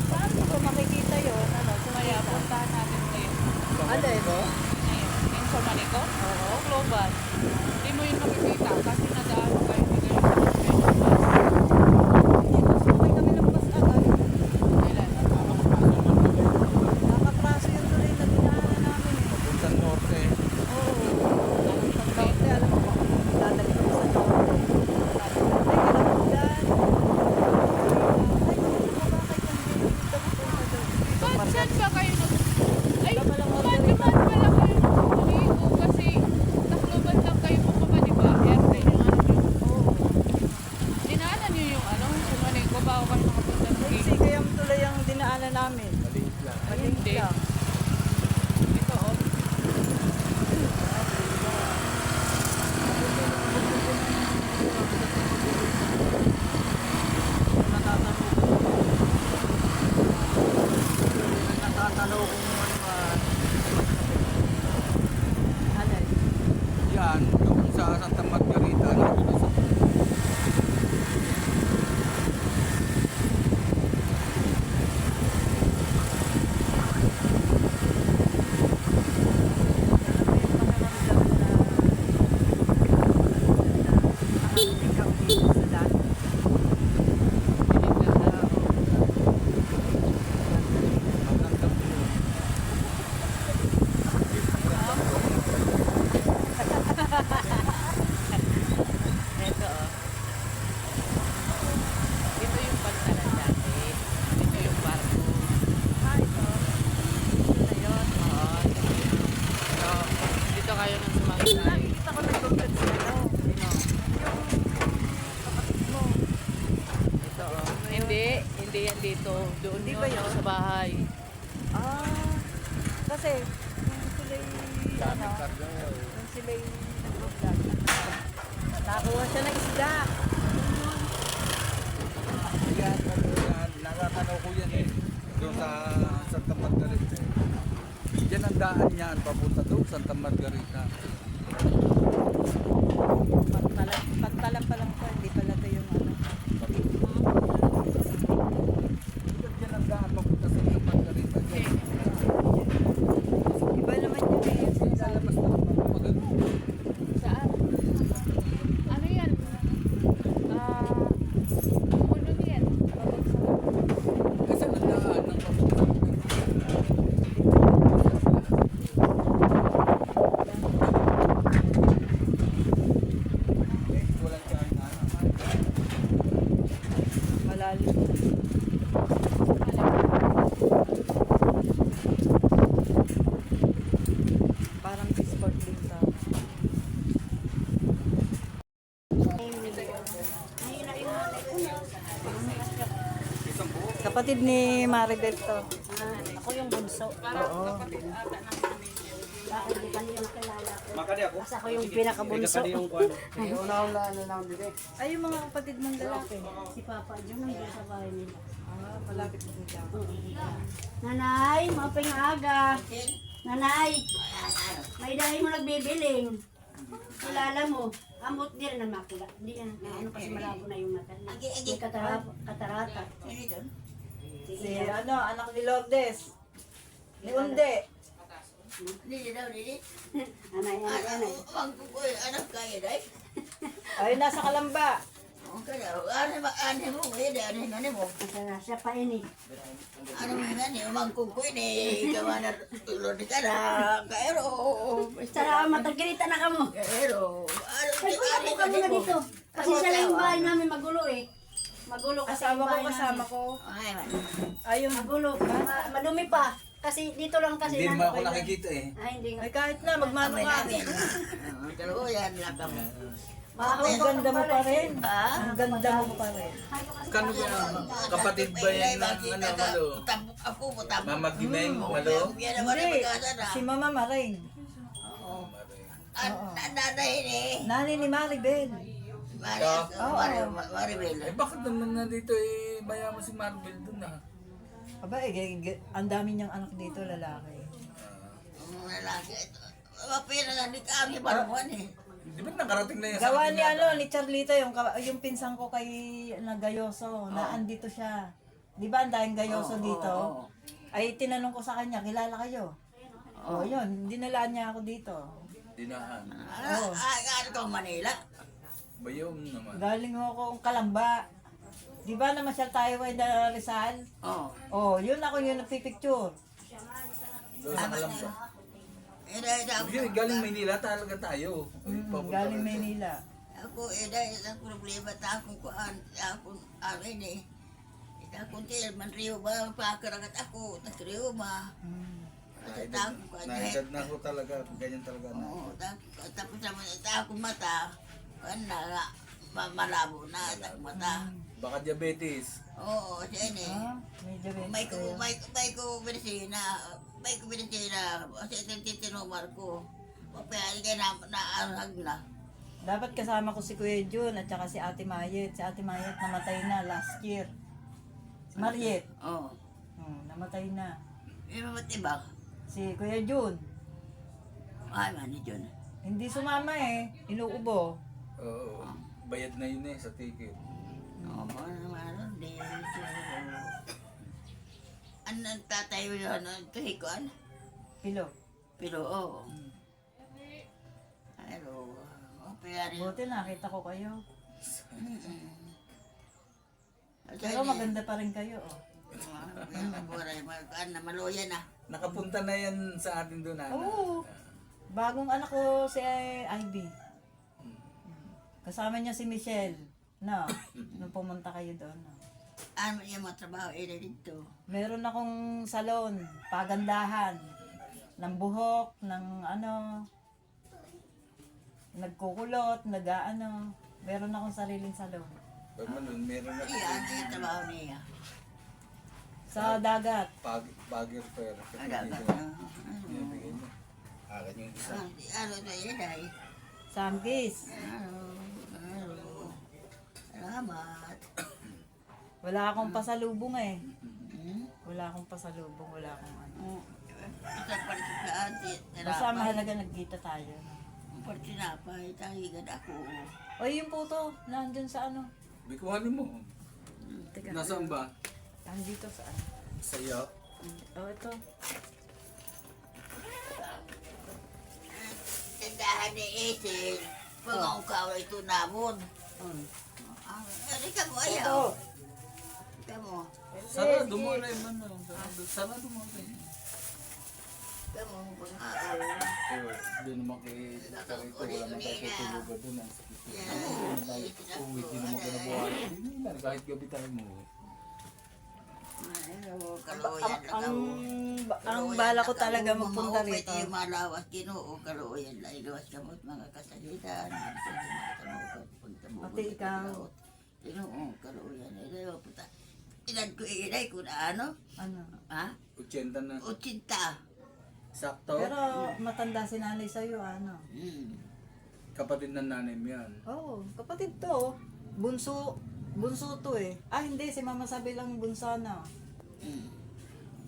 Saan ko makikita yun? Ano, Kaya puntahan natin ngayon. Ano ito? Ngayon, yung sa Manico? Oo. Tacloban. Hindi mo yun makikita kasi nadaan kayo hindi kayo Sakay kami ng bus agad. Kailan? Nakapraso yung tuloy na dinaanan namin eh. Papuntang norte. Oo. Norte, alam mo ba? Dadali kami sa Norte. Sabi ko, "Ay, alam mo dyan." Ay, bakit hindi dito pupunta doon? Ba't saan ba kayo nag... Ay, Tama lang, ba't naman pala kayo nagpuligo? Kasi Tacloban lang kayo pupunta, di ba? Airplane yung ano nyo. Oo. Dinaanan nyo yung ano, sa Manico bago kayo nakapunta ng Ay, gate. sige, yung tuloy ang dinaanan namin. Maliit lang. Maliit Hindi. lang. Ito, oh. Natatanong kung ano ba. Ano? Yan, yung sa Santa Margarita. Nandito sa magandang view. Ito, oh. Ito yung pantalan dati. Ito yung barko. Ito na yun. Oo. So, dito kayo nang sumakay. Nakikita ko nag-vlog si ano. Sino? Kapatid mo. Ito, oh. Hindi. Hindi yan dito. Doon Hindi yun, ba yun? sa bahay. Kasi, yung sila'y, ano, yung sila'y nag-vlog. Nakakuha siya ng isda. Yan, ano yan, nakakanaw ko yan eh. Doon sa Santa Margarita. Yan ang daan niyan, papunta doon, Santa Margarita. Pantalan pa lang po, hindi pala ito yung ano. Yan ang daan, papunta sa Santa Margarita. Iba naman yun eh. Lalabas na naman maganda. Saan? Ano yan? Puno yan. Kasi ang daan ng papunta. Walang daan na. Malalim. Parang Discord din sa. Kapatid ni Maribel to. Ako yung bunso. Oo. Bakit di ka niyong kilala ko? Kasi ako yung pinakabunso. Ay, yung mga kapatid mong lalaki. Si Papa Jun nandun sa bahay nila. Malapit na siya. Nanay, maping aga. Nanay, may dahil mo nagbibiling. Kilala mo. Amot di rin na makila. Hindi yan. Ano kasi malabo na yung mata niya. May katarata. Si ano, anak ni Lourdes. Ni Unde. Hindi daw, hindi. Nanay, nanay. Ang kukuy, anak kaya day. Ay, nasa Kalamba. Ano mo, ano mo. Siya pa ini. Ano mo nga niyo, mangkukuy ni gawa na tulod ka na. Kaero. Sara, matagkirita na ka mo. Kaero. Ay, kuya ka muna dito. Kasi siya lang yung bahay namin magulo eh. Magulo kasi Kasama yung ko, bahay kasama namin. ko. Ay, man. Ayun. Magulo. Madumi pa. Kasi dito lang kasi Hindi naman ako kayo- nakikita eh. Ay, hindi nga. Ay kahit na, magmano Kamay ka. namin. Kaluyan lang kami. Ang ganda mo pa rin. Ha? Ang ganda mo pa rin. Kano ba yan? Kapatid ba yan ng ano, Malo? Ako, putabok. Mama Gimeng, Malo? Yan naman ang Hindi, pag-asa na. si Mama Maring. Ang nanay ni Nani ni Maribel. Maribel. Eh bakit naman nandito eh, bayaman si Marvel dun ah? Aba, ang dami niyang anak dito, lalaki. Ang lalaki. Mapira nga ni kami baruan eh. Di ba nakarating na yan sa Gawa atin ni yata? ano, ni Charlita, yung pinsan ko kay Gayoso, na andito siya. Di ba, ang daming Gayoso dito? Ay, tinanong ko sa kanya, kilala kayo? Oh, yun, dinalaan niya ako dito. Dinahan. Ano to Manila? Bayong naman. Galing mo akong Kalamba. Di ba, namasyal tayo kay Rizal? Oo. Oh, yun ako yung nagpipicture. Doon sa Kalamba. Ako, Galing Maynila talaga tayo. Galing Maynila. dahil ang problema ta akong kuan, akong akin eh. Akong til, man riyo ba, pakaragat ako, nagriyo ba. Tapos akong kuan, Naedad na ako talaga. Ganyan talaga na. oo, tapos naman akong mata, kuan na, malabo na, akong mata. Baka diabetes. Oo, siya eh. Ah, medyo May ko binisina, kasi titinumar ko. Mapayali ka naanhag na. Dapat kasama ko si Kuya Jun at saka si Ate Mayet. Si Ate Mayet namatay na last year. Si Mariet, Oo. namatay na. May mamatibak. Si Kuya Jun, Ay, mani dyan. hindi sumama eh. Inuubo. Oo. Bayad na yun eh sa ticket. Oo, ano, di. Ano ang tatay mo yun? Tuhikuan? Pilo. Pero, oo. Pero, payari. Buti nakita ko kayo. Pero maganda pa rin kayo. Oh. Maluya na. Nakapunta na yan sa atin doon, Ana. Oo. Bagong anak ko si Ivy. Kasama niya si Michelle. No, nung pumunta kayo doon. No. Ano yung mga trabaho dito? Meron akong salon, pagandahan, ng buhok, ng ano, nagkukulot, nag-ano. Meron akong sariling salon. Pag man, meron na Ano yung trabaho niya? Sa dagat. bagger fair. Dagat. Bigyan niya. Akin yung isa. Ano na yun ay? Samgis. Salamat. Wala akong pasalubong eh. Wala akong pasalubong, wala akong ano. Ito parti sa ate. Basta mahalaga nagkita tayo. Parti na pa, itahigan ako. O yung puto, nandun sa ano. Bikuhanin mo. Teka, Nasaan ba? nandito sa ano. Sa iyo. Oh, ito. Tindahan ni Esin. Pag-aukaw ito namon. Ano ka mo ayaw? Ka mo. Sarado mo rin man. Sarado mo rin. Ka mo pag-aukaw. Doon naman kay Karito. Wala naman tayo tutulugan doon. Ang sakit yun. Uwi, di naman ka nabuhay. Hindi na, kahit gabi tayo mo. Ang bala ko talaga magpunta rito. Pwede yung malawas ginoo, kaluoyan, lailawas kamot mga kasalitan. Pati ikaw. Ginoo, kaluoyan, lailawas puta. Ilan ko iinay kung ano? Ano? Ha? 80 na. 80. Sakto. Pero matanda si nanay sa'yo, ano? Kapatid ng nanay mo yan. Oo, kapatid to. Bunso. Bunso to eh. Ah, hindi. Si mama sabi lang bunso na.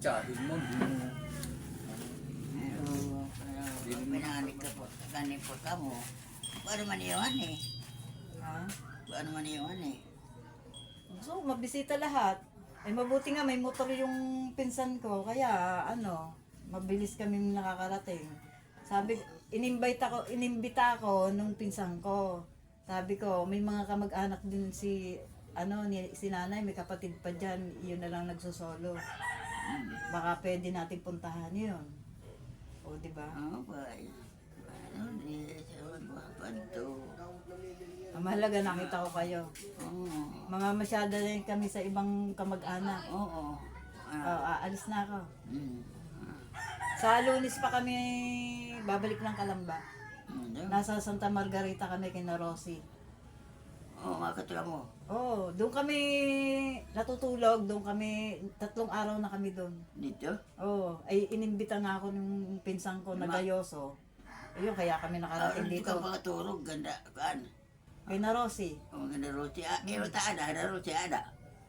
Tsahin mo. Pinahanik ka po, ganit po ka mo. Paano man iwan eh? Ha? Paano man iwan eh? So, mabisita lahat. Eh, mabuti nga may motor yung pinsan ko. Kaya, ano, mabilis kami nakakarating. Sabi, inimbita ako nung pinsan ko. Sabi ko, may mga kamag-anak din si nanay, may kapatid pa dyan, yun na lang nagsusolo. Baka pwede natin puntahan yun. O, di ba? Oo ba? Ano di, sa magpapanto. Ang mahalaga, nakita ko kayo. Oo. Mga masyada rin kami sa ibang kamag-anak. Oo. Aalis na ako. Sa Lunes pa kami babalik ng Kalamba. Ano? Nasa Santa Margarita kami kina Rosie. Oo, mga katulad mo. Oh, doon kami natutulog, doon kami 3 araw na kami doon. Dito? Oh, ay inimbita nga ako ng pinsang ko na gayoso. Ayun, kaya kami nakarating Hindi dito. ka makatulog. Ganda. Kaan? Kay na Rosie. Ang ganda roti. Pero ada roti ada.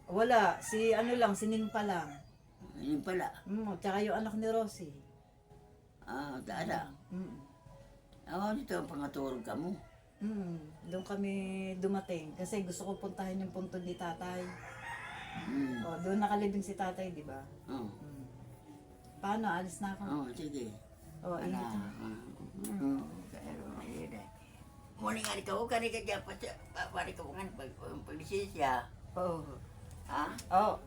Wala, si ano lang, si Ninpa lang. Yun pala. Tsaka yung anak ni Rosie. Ada. Dito ang pangatulog ka mo. Doon kami dumating kasi gusto ko puntahan yung punto ni tatay. Oh, doon nakalibing si tatay, di ba? Oo. Paano? Alis na ako. Oo, sige. Oh, ingat. Muli nga ikaw, kani ka dyan, pari ka mga paglisensya. Oo. Ha? Oh.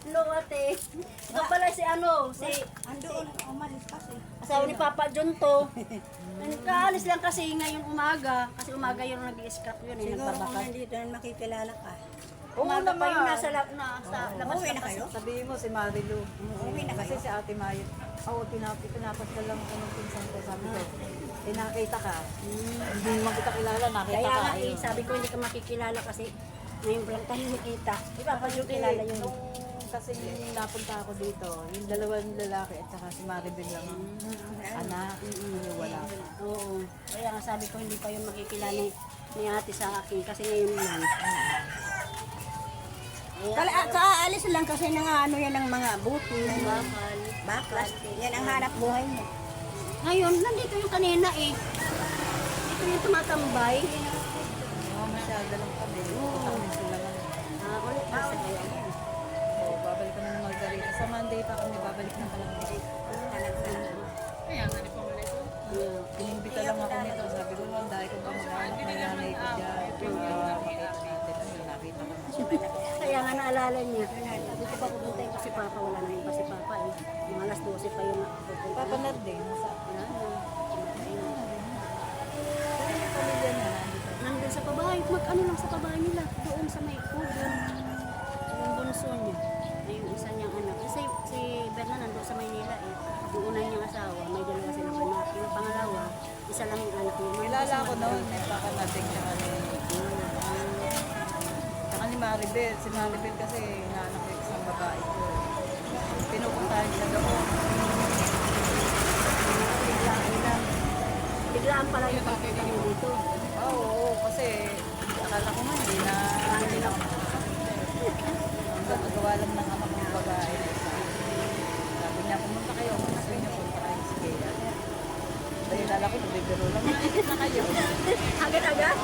Hello, ate. Ito pala si Andoon, umalis kasi. asawa ni Papa John to. Kaalis lang kasi ngayong umaga. Kasi umaga yun nag-i-scrap yun. Siguro kung Nagbabakal. nandito na makikilala ka. Oo Umaga pa yun naman. nasa labas Uuwi pa na kasi. kayo? Sabihin mo si Marilu. Uuwi na Kasi kayo? si Ate Mayo. Oo, pinapasal lang ako ng pinsan ko. Sabi ko, nakita ka. Hindi mo kita kilala, nakita Kaya ka. nga Ayun. sabi ko hindi ka makikilala kasi ngayon pa lang tayo nakita. Di ba? Pag yung kilala yun. Nung kasi yung napunta ako dito, yung dalawang lalaki at saka si Maribel lang ang anak. Yung wala. Oo. Kaya nga sabi ko hindi pa yun makikilala ni ate sa akin kasi ngayon lang. Kaalis lang kasi ng ano yan ng mga buti. Bakal. Bakal. Yan ang hanap buhay mo. Ngayon, nandito yung kanina eh. Dito yung tumatambay. Oo, masyado lang kami. Punta kami sila lang. Ulit na sa kaya. Oo, babalik kami ng Margarita. Sa Monday pa kami babalik ng Kalamba. Kaya nga, di pa wala ito. Inimbita lang ako nito. Sabi ko, ang dahil ko ba mag-anak na nanay ko dyan. Makita natin. Ano, nakita ko na. Kaya nga naalala niya. Dito pa pupunta yung kasi Papa. Wala na yung kasi Papa eh. Yung alas 12 pa yung pupunta. Papa Narding, nasa Wala na. pamilya na nandito. Nandun sa pabahay. Mag-ano lang sa pabahay nila. Doon sa may kubo. Yung bunso niya. Ay, yung isa niyang anak. Kasi si Berna nandun sa Maynila eh. Yung una niyang asawa, may dalawa silang anak. Yung pangalawa, isa lang yung anak niya. Kilala ko noon, may Papa Narding tsaka ni Maribel. Si Maribel kasi inaanak ko yung isang babae ko. Pinupuntahan siya doon. Biglaan lang. Biglaan pala yung pagpunta niyo dito. Oo, kasi akala ko nga hindi na hindi lang. Gagawa lang ng anak ng babae. Sabi niya, pumunta kayo. Gusto niya punta kayo. Sige. Dahil lala ko, nabibiro lang. Nakikit na kayo. Agad-agad?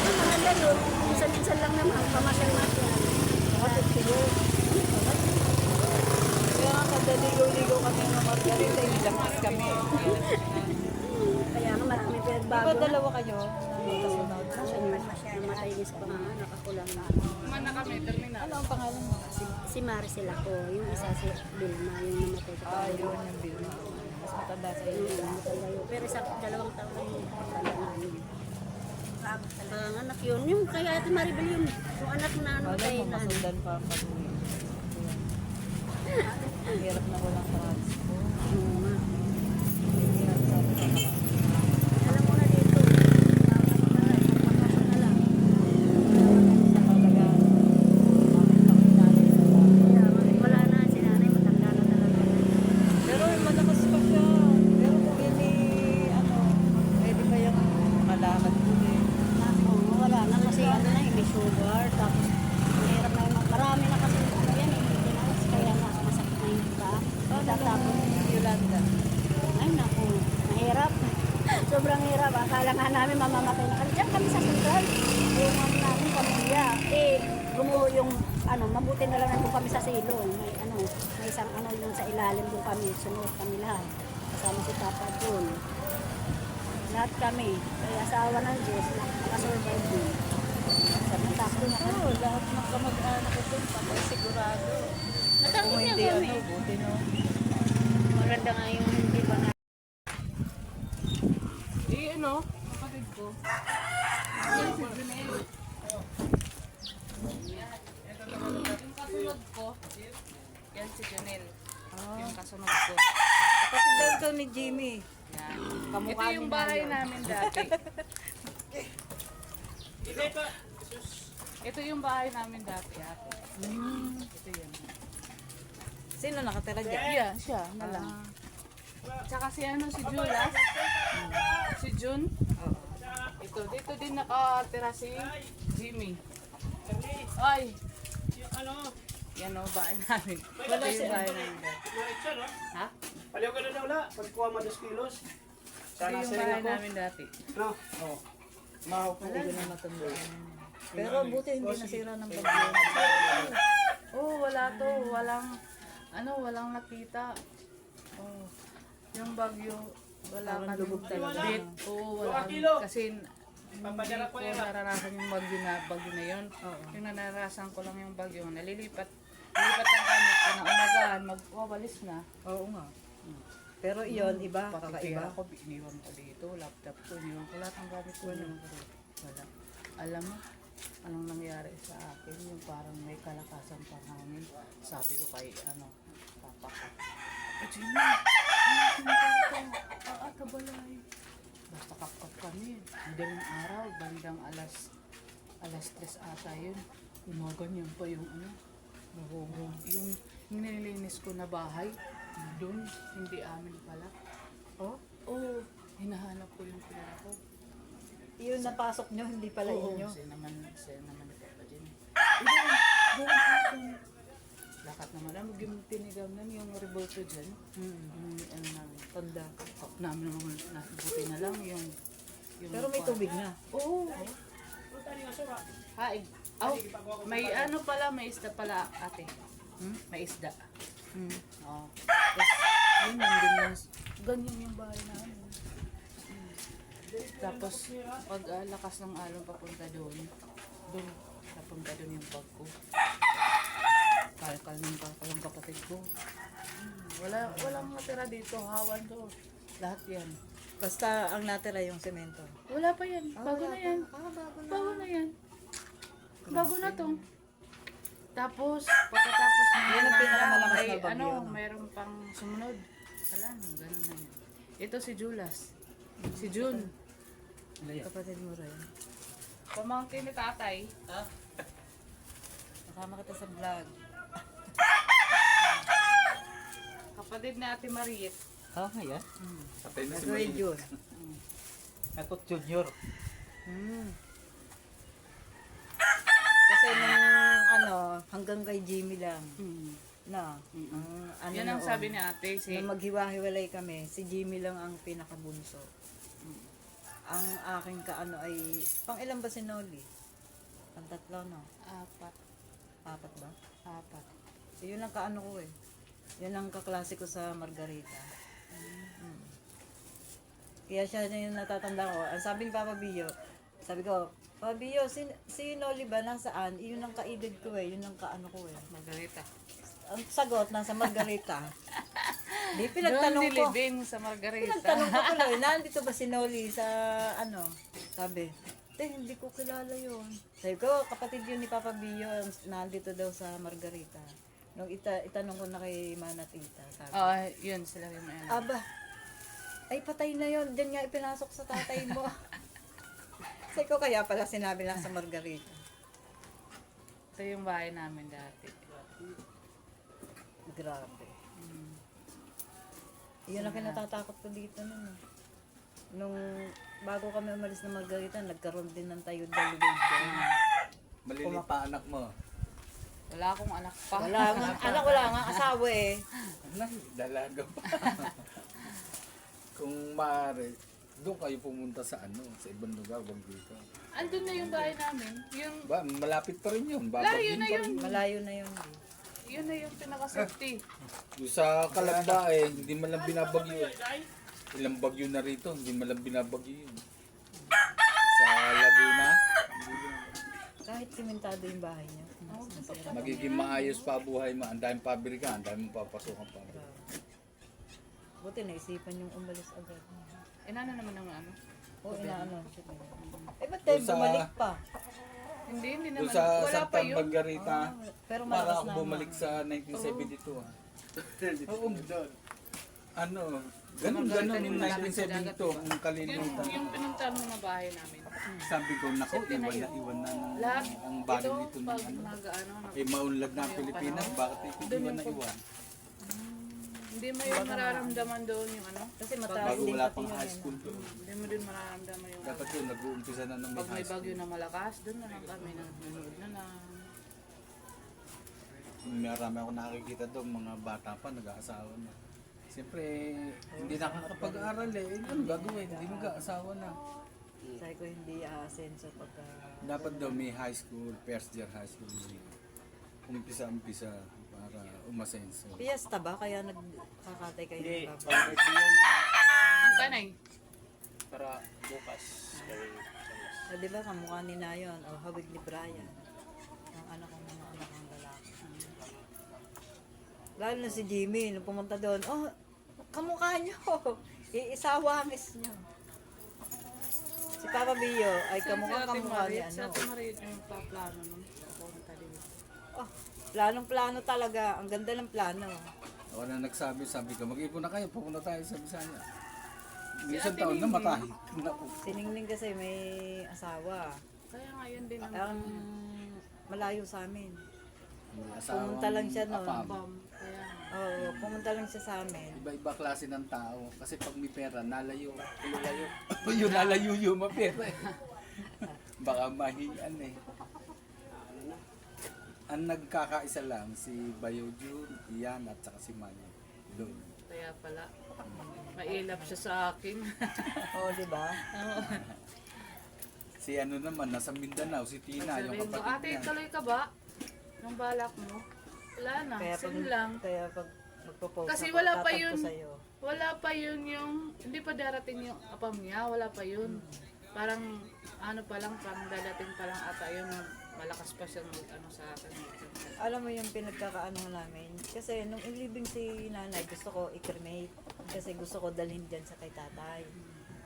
Ang maganda yun. Minsan-minsan lang naman. Pamasyal-masyal. Bakit siguro? Kaya nga kadaligaw-ligaw kami ng Margarita, ilakas kami. Kaya nga marami Di pinagbago ba na. dalawa kayo? Kasunod. Namatay din sa panganga. Nakakulang na. Kuman na kami, terminal. Ano ang pangalan mo? Si Maricel ako. Yung isa si Vilma. Yung namatay sa Ah, panganga. yun yung bill. Mas matanda sa iyo. Matanda yun. Pero sa 2 taon na yun. Matanda namin. Ang anak yun. Yung kay Ate Maribel yun. Yung anak na ano Wala kay mo, masundan pa ang pag-uwi. Ang hirap na walang transport. Oo nga. Hirap sa mga. Alam mo na dito. Pagpapasok na lang. Sa talaga, nakita natin sa bahay. Kaya nga, wala na. Si nanay matanda na talaga. Pero malakas pa siya. Pero kung hindi, pwede pa yung makalakad ulit. Oo, wala na kasi ano na may sugar. Tapos mahirap na yung marami na kasi ano yan eh. Maintenance. Kaya nga masakit na yung iba. Tapos Yolanda. ay naku, mahirap. Sobrang hirap. Akala nga namin mamamatay na kami. Diyan kami sa Central. Yung ano namin pamilya. Gumuho yung mabuti na lang nandun kami sa silong. May isang yung sa ilalim doon kami. Sunod kami lahat. Kasama si Papa doon. Lahat kami. Kaya asawa ng Diyos, nakasurvive din. Natakot na kami. Oo, lahat ng kamag-anak ko dun, patay sigurado. Natakot Kung niya hindi, kami. buti no. Maganda nga yung hindi ba na. Kapatid ko. kasunod ko, yan si Janelle. Yung kasunod ko. Kapatid daw ito ni Jimmy. Yan. Kamukha Ito yung ni bahay Nanay. namin dati. Ito yung bahay namin dati, ate. Ito yun. Sino nakatira dyan? Yeah, siya na lang. Tsaka si si Julas. Si Jun. Ito, dito din nakatira si Jimmy. Ay! Yan o, bahay namin. Wala yung bahay namin dati. Ha? Paliw ka na wala. Pagkuha mo 2 kilos. Ito yung bahay namin dati. No. Hindi na matanda. Pero buti hindi nasira ng bagyo. Oh, wala to. Walang nakita. Oh, yung bagyo, wala Parang ka lubog talaga. bit. Oo, wala. Kasi hindi ko naranasan yung bagyo na yun. Yung naranasan ko lang yung bagyo, nalilipat lang kami na umagahan, magwawalis na. Oo nga. Pero iyon, iba, Pati kakaiba. pera ko, iniwan ko dito, laptop ko, iniwan ko lahat ng gamit ko. Wala. Alam mo, anong nangyari sa akin, yung parang may kalakasan pa hangin. Sabi ko kay, papa ko, Jimmy, kabalay. Basta kapkap kami, madaling araw, bandang alas 3 ata yun. Gumaganyan pa yung yung nililinis ko na bahay, doon, hindi amin pala. Oo, hinahanap ko yung pera ko. Yun napasok nyo, hindi pala inyo. Kasi naman ni Papa Jimmy. Doon. Lakat naman namin, yung tinigam na yung revolto dyan. Tanda. Namin naman, buti na lang yung Pero may tubig na. Oo. Haig. May may isda pala ate. May isda. Oo. Yun din yung, ganyan yung bahay namin. Tapos, pag lakas ng alon papunta doon, napunta doon yung bag ko. Kalkal ng kapatid ko. Walang natira dito, hawan to. Lahat yan. Basta ang natira yung semento. Wala pa yan. Bago na yan. Bago na yan. Bago na to. Tapos, pagkatapos Yan ang pinakamalakas na ay, bagyo, no? mayroon pang sumunod. Alam, ganun na yan. Ito si Julas. Si Jun. Kapatid mo rin. Pamangkin ni tatay. Nakama kita sa vlog. Kapatid ni Ate Mariet. Yan. Patay na si Nag-grade May. yun. Ako junior. Kasi nung hanggang kay Jimmy lang. Na. Yan ang sabi ni ate. Nung maghiwa-hiwalay kami, si Jimmy lang ang pinakabunso. Ang aking ay, pang ilan ba si Noli? Pang 3, no? 4. 4 ba? 4. Yun ang ko eh. Yun ang kaklase ko sa Margarita. Kaya siya yung natatanda ko. Ang sabi ni Papa Bio, sabi ko, Papa Bio, si Noli ba nasaan? Yun ang kaedad ko eh. Yun ang ko eh. Margarita. Ang sagot, nasa Margarita. Di Doon pinagtanong ko. nilibing sa Margarita. Pinagtanong ko tuloy, nandito ba si Noli sa sabi, hindi ko kilala yun. Sabi ko, kapatid yun ni Papa Bio, nandito daw sa Margarita. Nung itanong ko na kay Mana Tita, sabi, Yun sila yung may aba, ay patay na yun, dyan nga ipinasok sa tatay mo. Sabi ko, kaya pala sinabi lang sa Margarita. Ito yung bahay namin dati. Grabe. Yun ang kinatatakot ko dito nun. Nung bago kami umalis ng Margarita, nagkaroon din ng tayo dalawig doon. Malilit pa anak mo. Wala akong anak pa. Wala nga, anak wala nga asawa eh. Dalaga pa. Kung maaari, doon kayo pumunta sa sa ibang lugar, wag dito. Andun na yung bahay namin. Yung, Malapit pa rin yun. layo na yun. Malayo na yun. Yun na yung pinaka-safety. Yung sa Kalamba hindi man lang binabagyo. Ilang bagyo na rito, hindi man lang binabagyo yun. Sa Laguna, Kahit simentado yung bahay niya. magiging maayos pa buhay mo. Ang daming pabrika, ang daming papasukan pa. Buti naisipan yung umalis agad. Inano naman ng ano? O inaano siya. Eh ba't tayo Sa- bumalik pa? Hindi Doon naman. sa Wala pa Santa yun. Margarita, Pero para malakas ako na. bumalik sa 1972. Oo, ano, ganun yung 1972, kung kalilimutan. Yung pinuntahan mo na bahay namin. Sabi ko, naku, iwan na Lahat, ang bali ito, nito pag ng ano. nag-ano, Maunlad na ang Pilipinas, bakit ito iwan na iwan? hindi mo yung mararamdaman doon yung ano. Kasi mataas Bago din wala pati pang yun. high school doon. Hindi mo din mararamdaman yung Dapat yun, nag-uumpisa na ng pag may high school. bagyo na malakas, doon na lang kami nanonood na lang. Marami ako nakikita doon, mga bata pa, nag-aasawa na. Siyempre, hindi nakakapag-aral eh. Ano gagawin? Hindi mag-aasawa na. Sabi ko hindi aasenso pagka... Dapat daw may high school, first year high school. Umpisa para umasenso. Fiesta ba? Kaya nagkakatay kayo Hindi, ng baba? pag-birthday yun. Ang kanay, Para bukas. Di ba kamukha ni Nayon o hawig ni Brian? Ang anak ng mga anak ng lalaki. Lalo na si Jimmy, nung pumunta doon, oh, kamukha niyo. Iisawangis niyo. Si Papa Bio ay kamukha ni Sa ano. Ate Marit yung paplano nun. Pupunta din. Oh, planong-plano talaga. Ang ganda ng plano. Ako na nagsabi, sabi ko, mag-ipon na kayo, pupunta tayo sa Bisaya. Isang taon na matahi. Naku. Si Ningning kasi may asawa. Kaya ngayon din ang Ang malayo sa amin. May asawang Pumunta lang siya noon. apam. bomb. Kaya Oo, pumunta lang siya sa amin. Iba-iba klase ng tao. Kasi pag may pera, nalayo. Yung nalayo yung mapera eh. Baka mahiyan eh. Ang nagkakaisa lang, si Bayo Jun, Ian at saka si Manny. Doon. kaya pala mailap siya sa akin. Oo, di ba? Si ano naman, nasa Mindanao, si Tina, yung Sabihin ko, kapatid ate, niya. tuloy ka ba? Nung balak mo? Wala na, sin lang. Kaya pag magpo-post Kasi ako, wala pa tatag ko yun. sa'yo. Wala pa yun yung, hindi pa darating yung apam niya, wala pa yun. Parang, ano pa lang, parang dadating pa lang ata yun, malakas pa siya ano sa akin. Alam mo yung pinagkakaano namin, kasi nung ilibing si nanay, gusto ko i-cremate. Kasi gusto ko dalhin dyan sa kay tatay.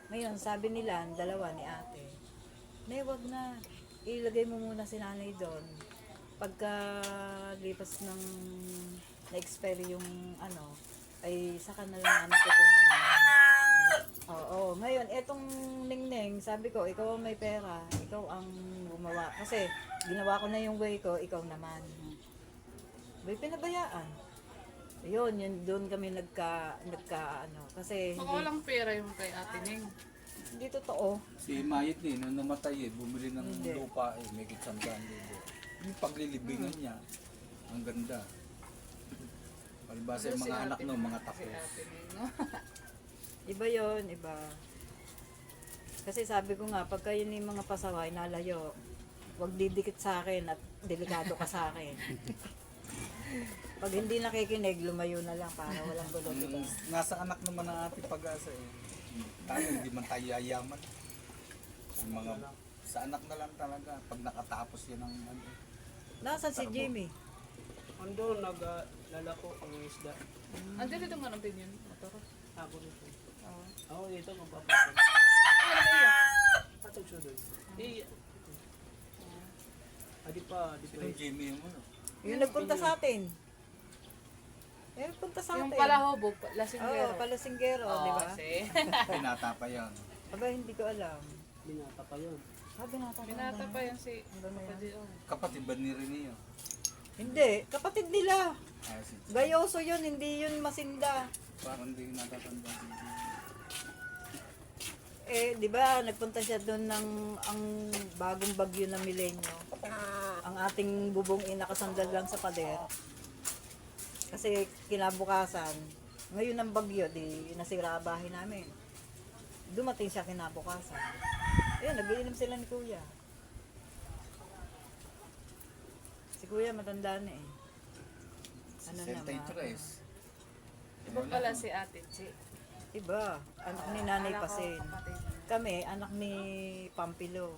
Ngayon, sabi nila, ang dalawa ni ate, Nay, wag na. Ilagay mo muna si nanay doon. Pagka lipas ng na-expire yung ano, ay saka na lang namin kukuhanin. Oo, ngayon, etong Ningning, sabi ko, ikaw ang may pera, ikaw ang gumawa. Kasi, ginawa ko na yung way ko, ikaw naman. May pinabayaan. Yun, doon kami ano, kasi Baka hindi, walang pera yung kay Ate Ning. hindi totoo. Si Mayit eh, nung namatay eh, bumili ng Hindi. lupa eh, may kitsamdaan libo. Yung paglilibingan niya, ang ganda. Palibasa yung Si mga anak Ate no, Ning, mga si tapos. Ate Ning, no? Iba yon, iba. Kasi sabi ko nga, pagka yun yung mga pasaway, nalayo, huwag didikit sa akin at delikado ka sa akin. Pag hindi nakikinig, lumayo na lang para walang gulo, diba? Nasa anak naman ang ating pag-asa eh. Tayo hindi man tayo yayaman. Yung mga, sa anak na lang talaga, pag nakatapos yan ang ano. Nasaan si Jimmy? Ando, naglalako ang isda. Andiyan dito nga ng opinion. Motor. Ako nito. Oo. Ako dito, magpapasok. Ano ba yan? Patog siya doon. Adi pa, di pa. Sinong Jimmy yung ano? Yung nagpunta sa atin. Yung nagpunta sa atin. Yung palahobo, Oo, lasinggero. palasinggero, di ba? Si. Pinata pa yan. Aba, hindi ko alam. Binata pa yun. Binata ko. Binata pa yan si Ano na yan? Kapadion. Kapatid ba ni Reneo? Hindi, kapatid nila. Si Gayoso yun, hindi yun Masinda. parang hindi natatanda si Jimmy. Eh, di ba, nagpunta siya doon ng ang bagong bagyo na milenyo. Ang ating bubong nakasandal lang sa pader. Kasi kinabukasan, ngayon ang bagyo, di nasira ang bahay namin. Dumating siya kinabukasan. Ayun, nagiinom sila ni Kuya. Si Kuya matanda na eh. Ano naman? 63. Iba pala si Ate Chi. Iba, anak ni Nanay Akala ko Pasin. kapatid niya. Kami, anak ni Pampilo.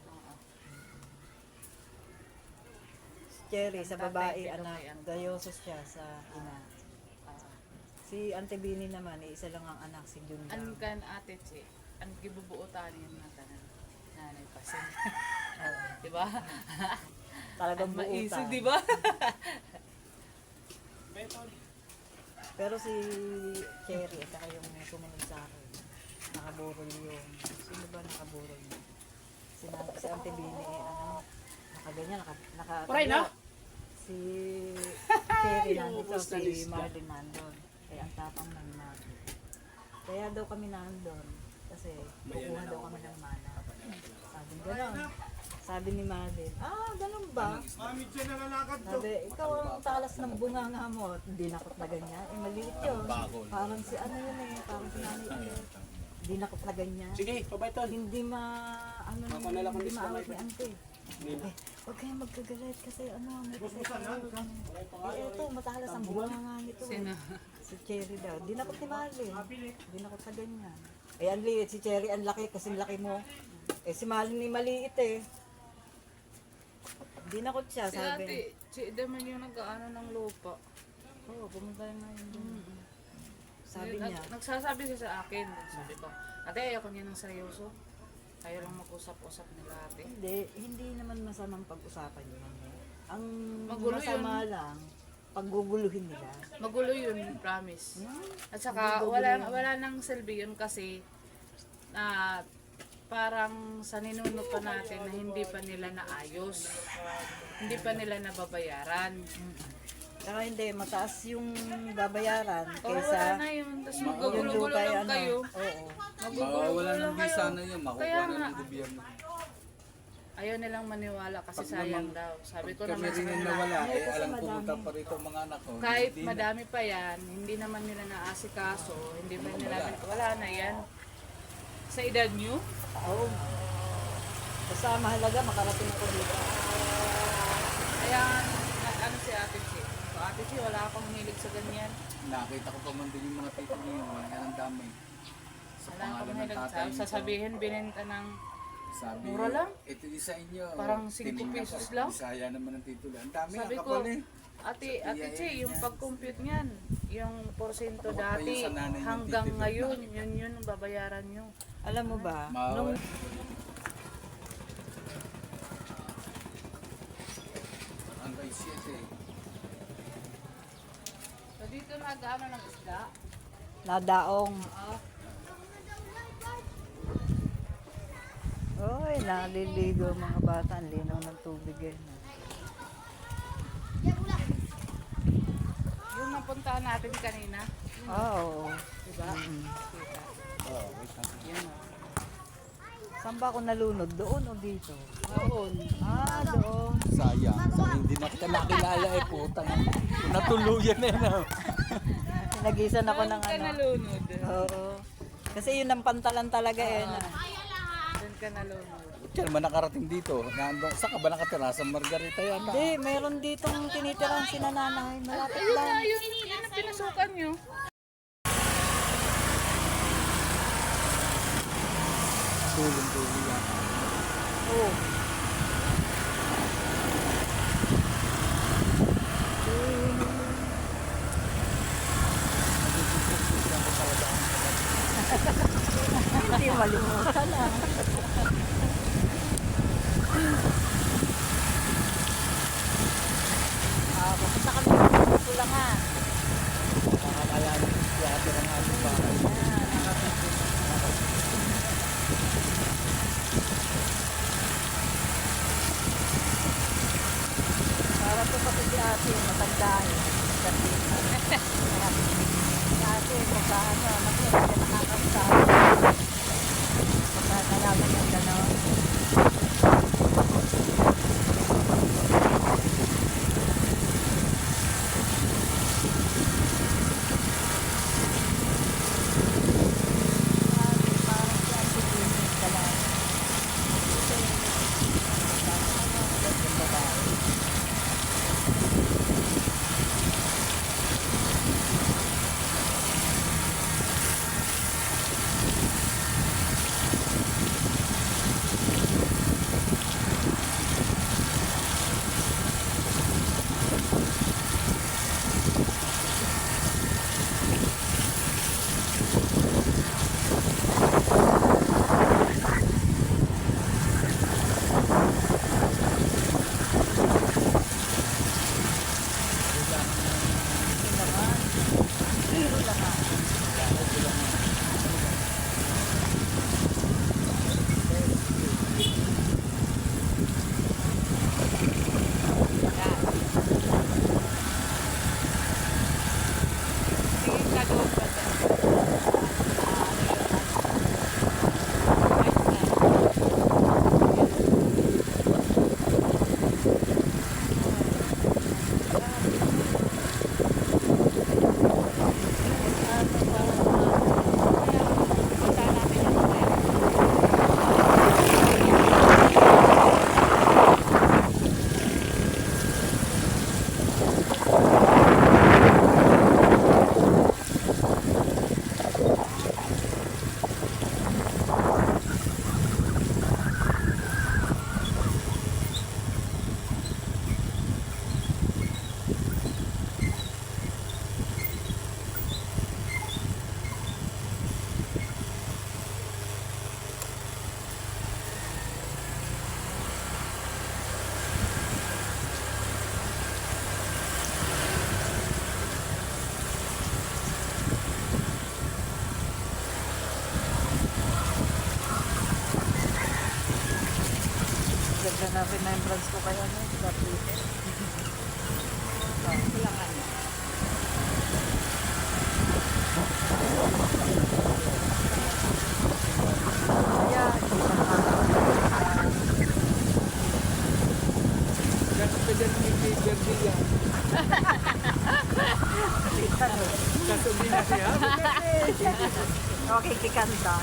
Si Cherry, sa Tatay, babae, pero anak. may ano. Gayoso siya sa ina. Si Auntie Bini naman, isa lang ang anak, si Jun Ang lang. kan Ate Chi, ang gibubuotan niya na tanan. Nanay Pasing. Diba? Talagang Maisig, buutan. diba? Pero si Cherry, at saka yung sumunod sa akin, nakaburol yung, sino ba nakaburol? Si Auntie Bini, nakaganyan, Paray na? Si Cherry nandito, ubos na si lista. Marlin nandun. Kaya ang tapang ng Marlin. Kaya daw kami nandun, kasi kukuha daw kami ng mana. Sabi gano'n. Sabi ni Marlin, ganun ba? Sabi, ikaw ang talas ng bunganga mo. Hindi nakot na ganyan. Maliit yun. Parang si ano yun parang si nanay. Hindi nakot na ganyan. Sige, pabay tol. Hindi Ako na lang ang hindi lista, maawat may ni Ante. Huwag kayong magkagalit kasi may kasi eto, matalas ang bunganga nito. Sino? Si Cherry daw. Di nakot ni Marlin. Di nakot na ganyan. Ang liit. Si Cherry ang laki kasi laki mo. Si Marlin ni maliit Di nakot siya, Si sabi. ate, si Daman yung nag-ano ng lupa. Oo, pumunta na yun dun. Sabi Nag- niya, Nagsasabi siya sa akin. Sabi ko, ate, ayoko niya ng seryoso. Ayaw lang mag-usap-usap nila ate. hindi naman masamang pag-usapan yun. Ang Magulo masama lang, pagguguluhin nila. Magulo yun, promise. At saka, wala nang silbi yun kasi na parang sa ninunuto natin na hindi pa nila naayos. Hindi pa nila nababayaran. Saka hindi, mataas yung babayaran O wala kaysa na yun. Tapos yung magugulo-gulo lukay, lang kayo. Oo. Magugulo Mawawalan lang ng kayo. visa na yun, Kaya makukuha na nga, ng gobyerno. ayaw nilang maniwala kasi Pag sayang naman- daw. Sabi ko Kami naman sa rin yung kanila, nawala, kasi alam madami. pumunta pa rito ang mga anak ko. kahit Hindi na. madami pa yan, hindi naman nila naasikaso, hindi pa nila, wala na yan. Sa edad nyo, Oo. Basta mahalaga, makarating ako dito. kaya ano si Ate Chi? So, Ate Chi, wala akong hilig sa ganyan. Nakita ko pa man din yung mga tito niyo, yan ang dami. Sa Wala akong pangalan ng hilig tatay sa niyo. sasabihin, binenta ng Sabi, mura lang? Ito din sa inyo. Parang 5 tinignan pesos ko, lang? Bisaya naman ang titulo. Ang dami, sabi ang ko, kapal eh. Ate Chi, yung pag-compute niyan, yung porsyento Ako pa dati yung sa nanay niyong hanggang titilo. ngayon, yun ang babayaran nyo. Alam mo ba, Nung... Hanggang 7. So dito nag-ano ng isda. nadaong. Oo. Oy, naliligo mga bata. Ang linaw ng tubig Yung napuntahan natin kanina, Oo. diba? Kita. Yun o. Saan ba ako nalunod? Doon o dito? Doon. Doon. Sayang. Hindi na kita nakilala eh, putang. Natuluyan eh na. Pinagisan ako ng Doon ka ano. nalunod. Oo. Kasi yun ang pantalan talaga Doon ka nalunod. Diyan man nakarating dito. Nandun, saan ka ba nakatira? Sa Margarita yan. Hindi, meron ditong tinitirang sinananahay. Malapit Ayun lang. na, yun ang pinasukan nyo. Tulong-tulong yan. Oo. Hindi malimutan Pupunta kami sa Tulangan. Nakakayanin. Yate ng aming bahay. Para to pati si ate, matandaan. Kasi, si ate, pagka ano, nakakamusta. Pagka nalaman yung gano'n. Yan ang remembrance ko kaya no, sa Twitter. Kailangan. Kaya, Ganun ka dyan ni Peter Villa. Kasundin na siya. okay, kikanta.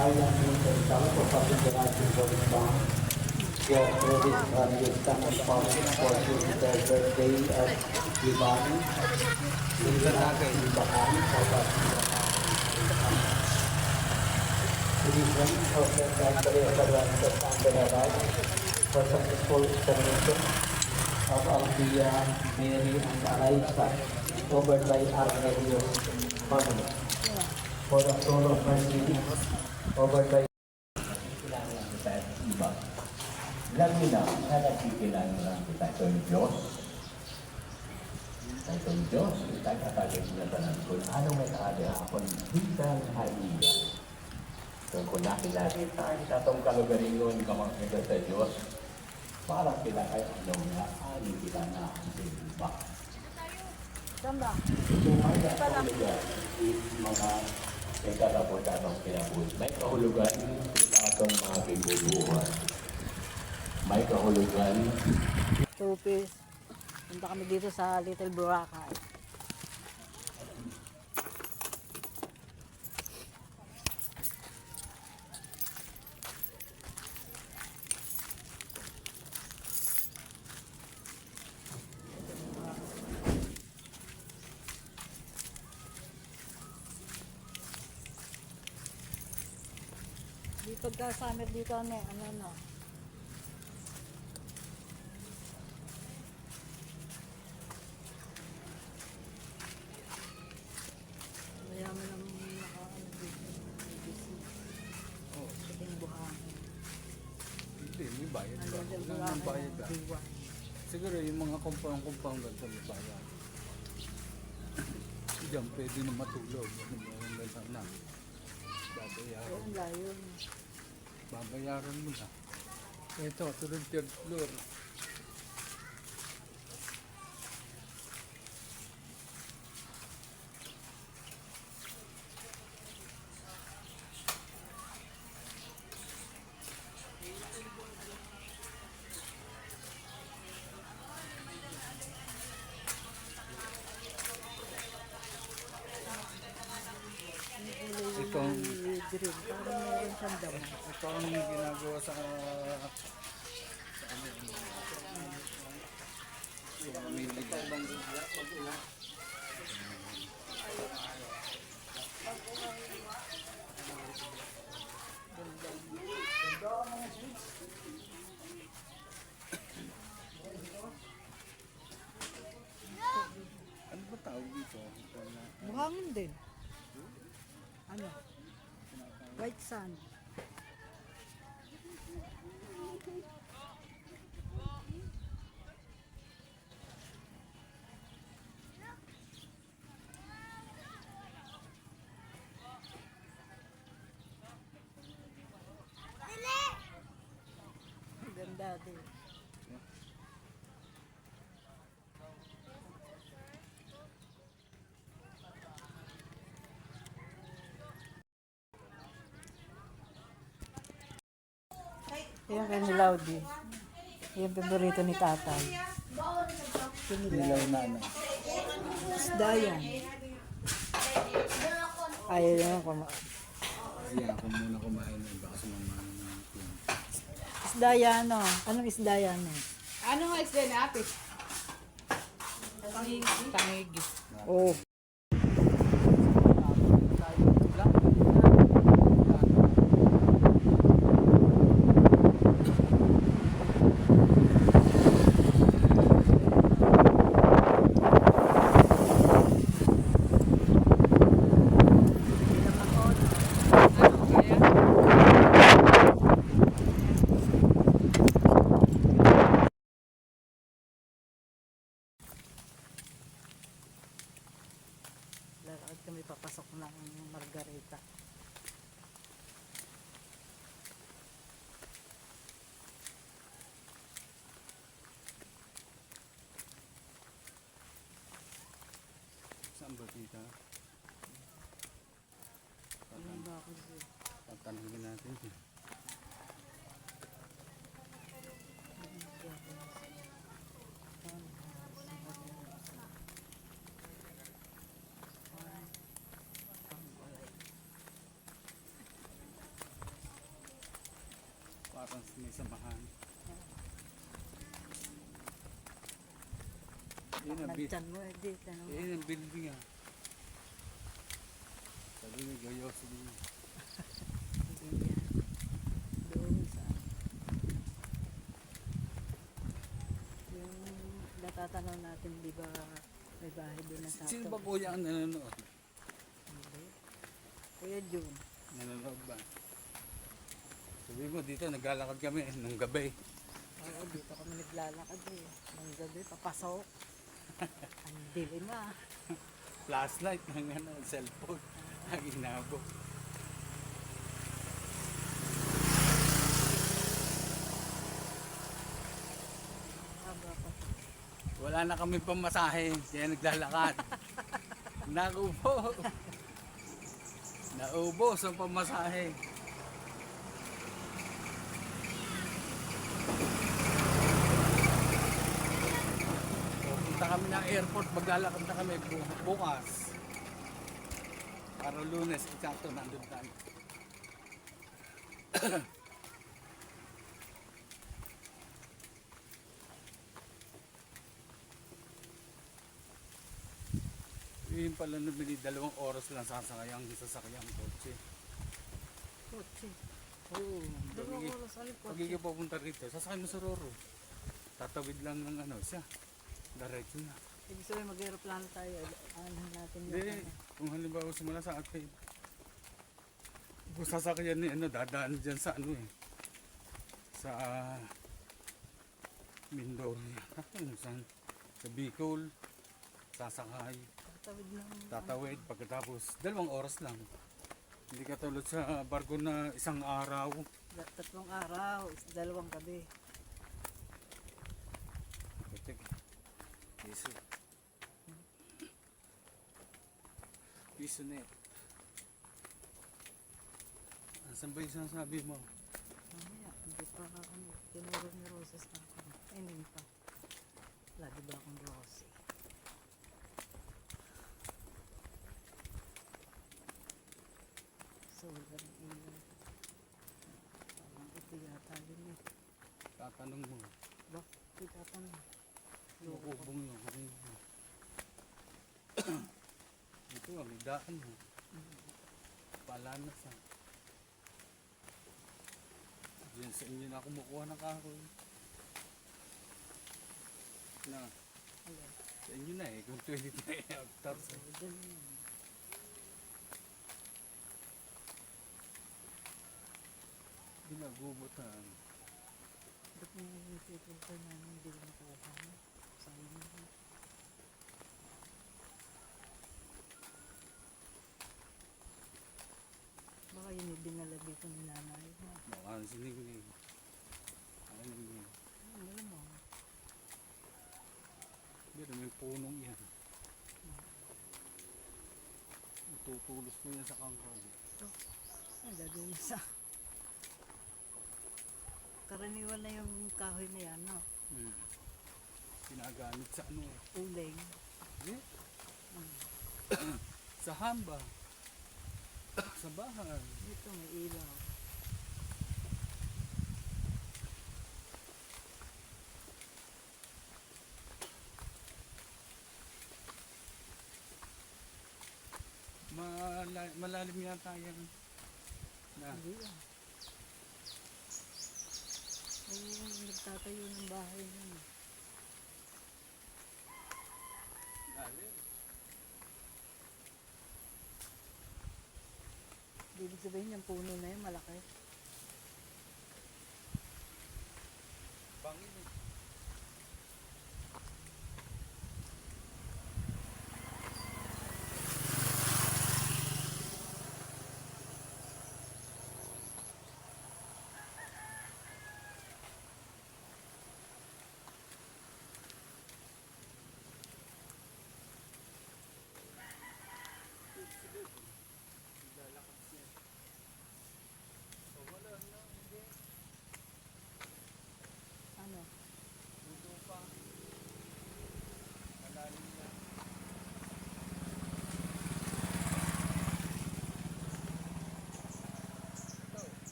I am Mr. Charles for public relations for this song. Your credit from your son and father for their birthday at Libani. Libahan Citizen of the Secretary of the Ranks of Sandarabad for successful termination of Althea, Mary and Alaisa over by Armenius family. For the soul of mercy over by Kilala kita at iba. Lamina na nakikilala lang kita ito ng Diyos. Ito ng Diyos, itatagay sila tanan kung ano may kaada akong bisang haiya. So kung nakilala kita, itong kalugaringon kamang kita sa Diyos, para sila ay anong naali kita na ang iba. Sumaya ang lugar is mga may karapo-tapang pinapos. May kahulugan sa atong mga pagbubuhan. May kahulugan. Tupis. Punta kami dito sa Little Boracay. Di pagka-summer dito, ano. Mayaman ang naka-ano dito. Puting buhangin. Hindi, may bayad Ang ba? Little Wala nang bayad Boracay. ka. Siguro yung mga kumpang-kumpang ganito may bayad. Diyan pwede na matulog. Ano ba yung ganito na? Babayaran. Ang layo. Babayaran mo na. Ito, tulad third floor. Itong Green. Parang meron siyang damo. ito ang ginagawa sa ano ba tawag dito? Buhangin din. Ano? White sand. Ganda din. Yan kay ni Laudi. Yung paborito ni tatay. Nilaw na ano. Isda yan. Ayaw yan kumain. Ayan, ako muna kumain na baka sumama ng Isda yan, no? Anong isda yan, no? Ano nga isda ni ate? Tangigi. Oh. Maglalakad kami papasok ng Margarita. Saan ba tita? Ano ba ako dito? Tatanungin natin. Parang may samahan. Yun ang Nandyan mo eh, dito. Ano? yun ang building ah. Sabi may gayoso din. Hindi yan. Doon sa... Yung natatanaw natin, di ba may bahay doon na sa Sino ba kuya ang nanonood? Hindi. Kuya June. Nanonood ba? Sabi mo dito naglalakad kami ng gabi. Oo, dito kami naglalakad eh. Ng gabi, papasok. Ang dilim ah. Flashlight ng cellphone. Ang inabo. Haba pa. Wala na kami pamasahe, kaya naglalakad. Nakupo. Naubos ang pamasahe. Pupunta kami ng airport, maglalakad na kami bukas. Para Lunes, eksakto nandun tayo. Yun pala nabili, 2 oras lang sasakay ang sasakyan kotse. Kotse. Oo. Dalawang oras, alin Pag kotse? ikaw pupunta rito, sasakay mo sa Roro. Tatawid lang ng ano siya. Diretso na. Ibig sabihin mag-aeroplano tayo. Ano natin Hindi, kung halimbawa sumala sa atin. Kung sasakyan ni ano, dadaan dyan sa ano eh. Sa Mindoro. Ano saan? Sa Bicol. Sasakay. Tatawid ng... Tatawid. Pagkatapos, 2 oras lang. Hindi katulad sa barko na 1 araw. 3 araw, 2 gabi. Check. Piso. Piso net. Saan ba yung sinasabi mo? Mamaya, hindi pa ano, tinuro ni Roses na ako. Ay, hindi pa. Lagi ba akong Rose? Sobrang ilan. Parang ito yata din eh. Tatanong mo. Ba? Ito tanong. Lukubong yun. Ito ang daan mo. Palanas ah. Diyan sa inyo na kumukuha ng kahoy. Na, Ayan. sa inyo na eh. Kung 23 hectares. So, dyan yun. Ginagubutan. Ba't mo yung titulpa namin hindi ko nakuha mo? Sayang naman. Baka yun yung dinala dito ni nanay mo. Baka siniglig. Ano yun? Ano mo? Pero may punong yan. Tutulos ko yan sa kangkong. Ang gagawin sa... Karaniwan na yung kahoy na yan, no? Ginagamit sa ano? Uling. Hindi. Sa hamba. Sa bahay. Dito may ilaw. Malalim yata yan. Na. Hindi yan. Ay, nagtatayo ng bahay nun. Lalim. Ibig sabihin yung puno na yun, malaki. Bangin eh.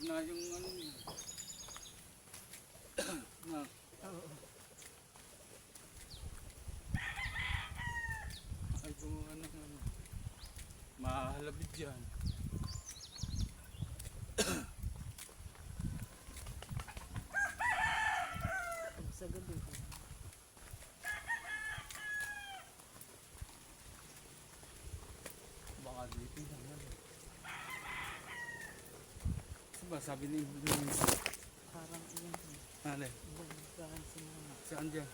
gitna yung ano niya. Na. Ay kung ano. Mahalabid yan. Sa gabi. Baka dito naman. Diba sabi ni Parang iyan. Ale, Parang sinama. saan dyan?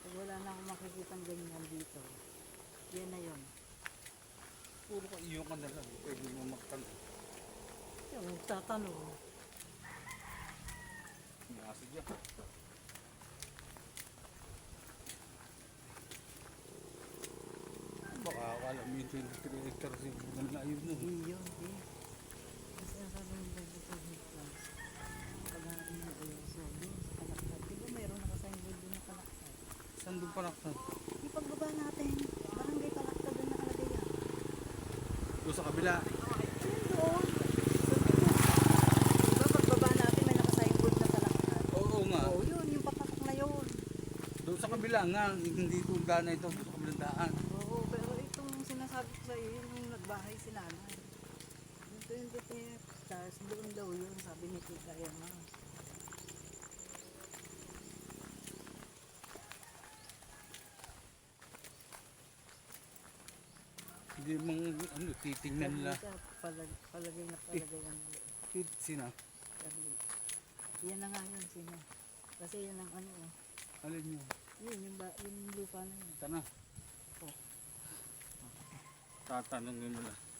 Pag wala na akong makikitang ganyan dito, yan na yun. Puro ka iyo ka na lang. Pwede mo magtanong. Yung tatanong. Nasa dyan. Baka akala mo yung 23 hectares yung layo mo. Yun, eh. Kasi ang sabi ng dito lang. Pag-aaral na kayo sa doon, sa Kalaktad. Diba mayroon nakasignboard doon na Kalaktad? Saan doon pa naktan? Yung pagbaba natin, barangay Kalaktad doon nakalagay yan. Doon sa kabila. Yun doon. Diba pagbaba natin may nakasignboard na Kalaktad? Oo nga. Oo, yun, yung papatak na yun. Doon sa kabila nga. Hindi ito gana ito. Doon sa kabilang daan. Oo, pero itong sinasabi ko sa iyo, yung nagbahay si nanay. Yung 23 hectares, doon daw yun, sabi ni Tita Emma. Hindi mong ano, titingnan nila. Palagay na palagay ang Sina? Charlie. Yan na nga yun, sino. Kasi yan ang ano, Alin yun? yung lupa na yun. Sana. Tatanungin mo lang.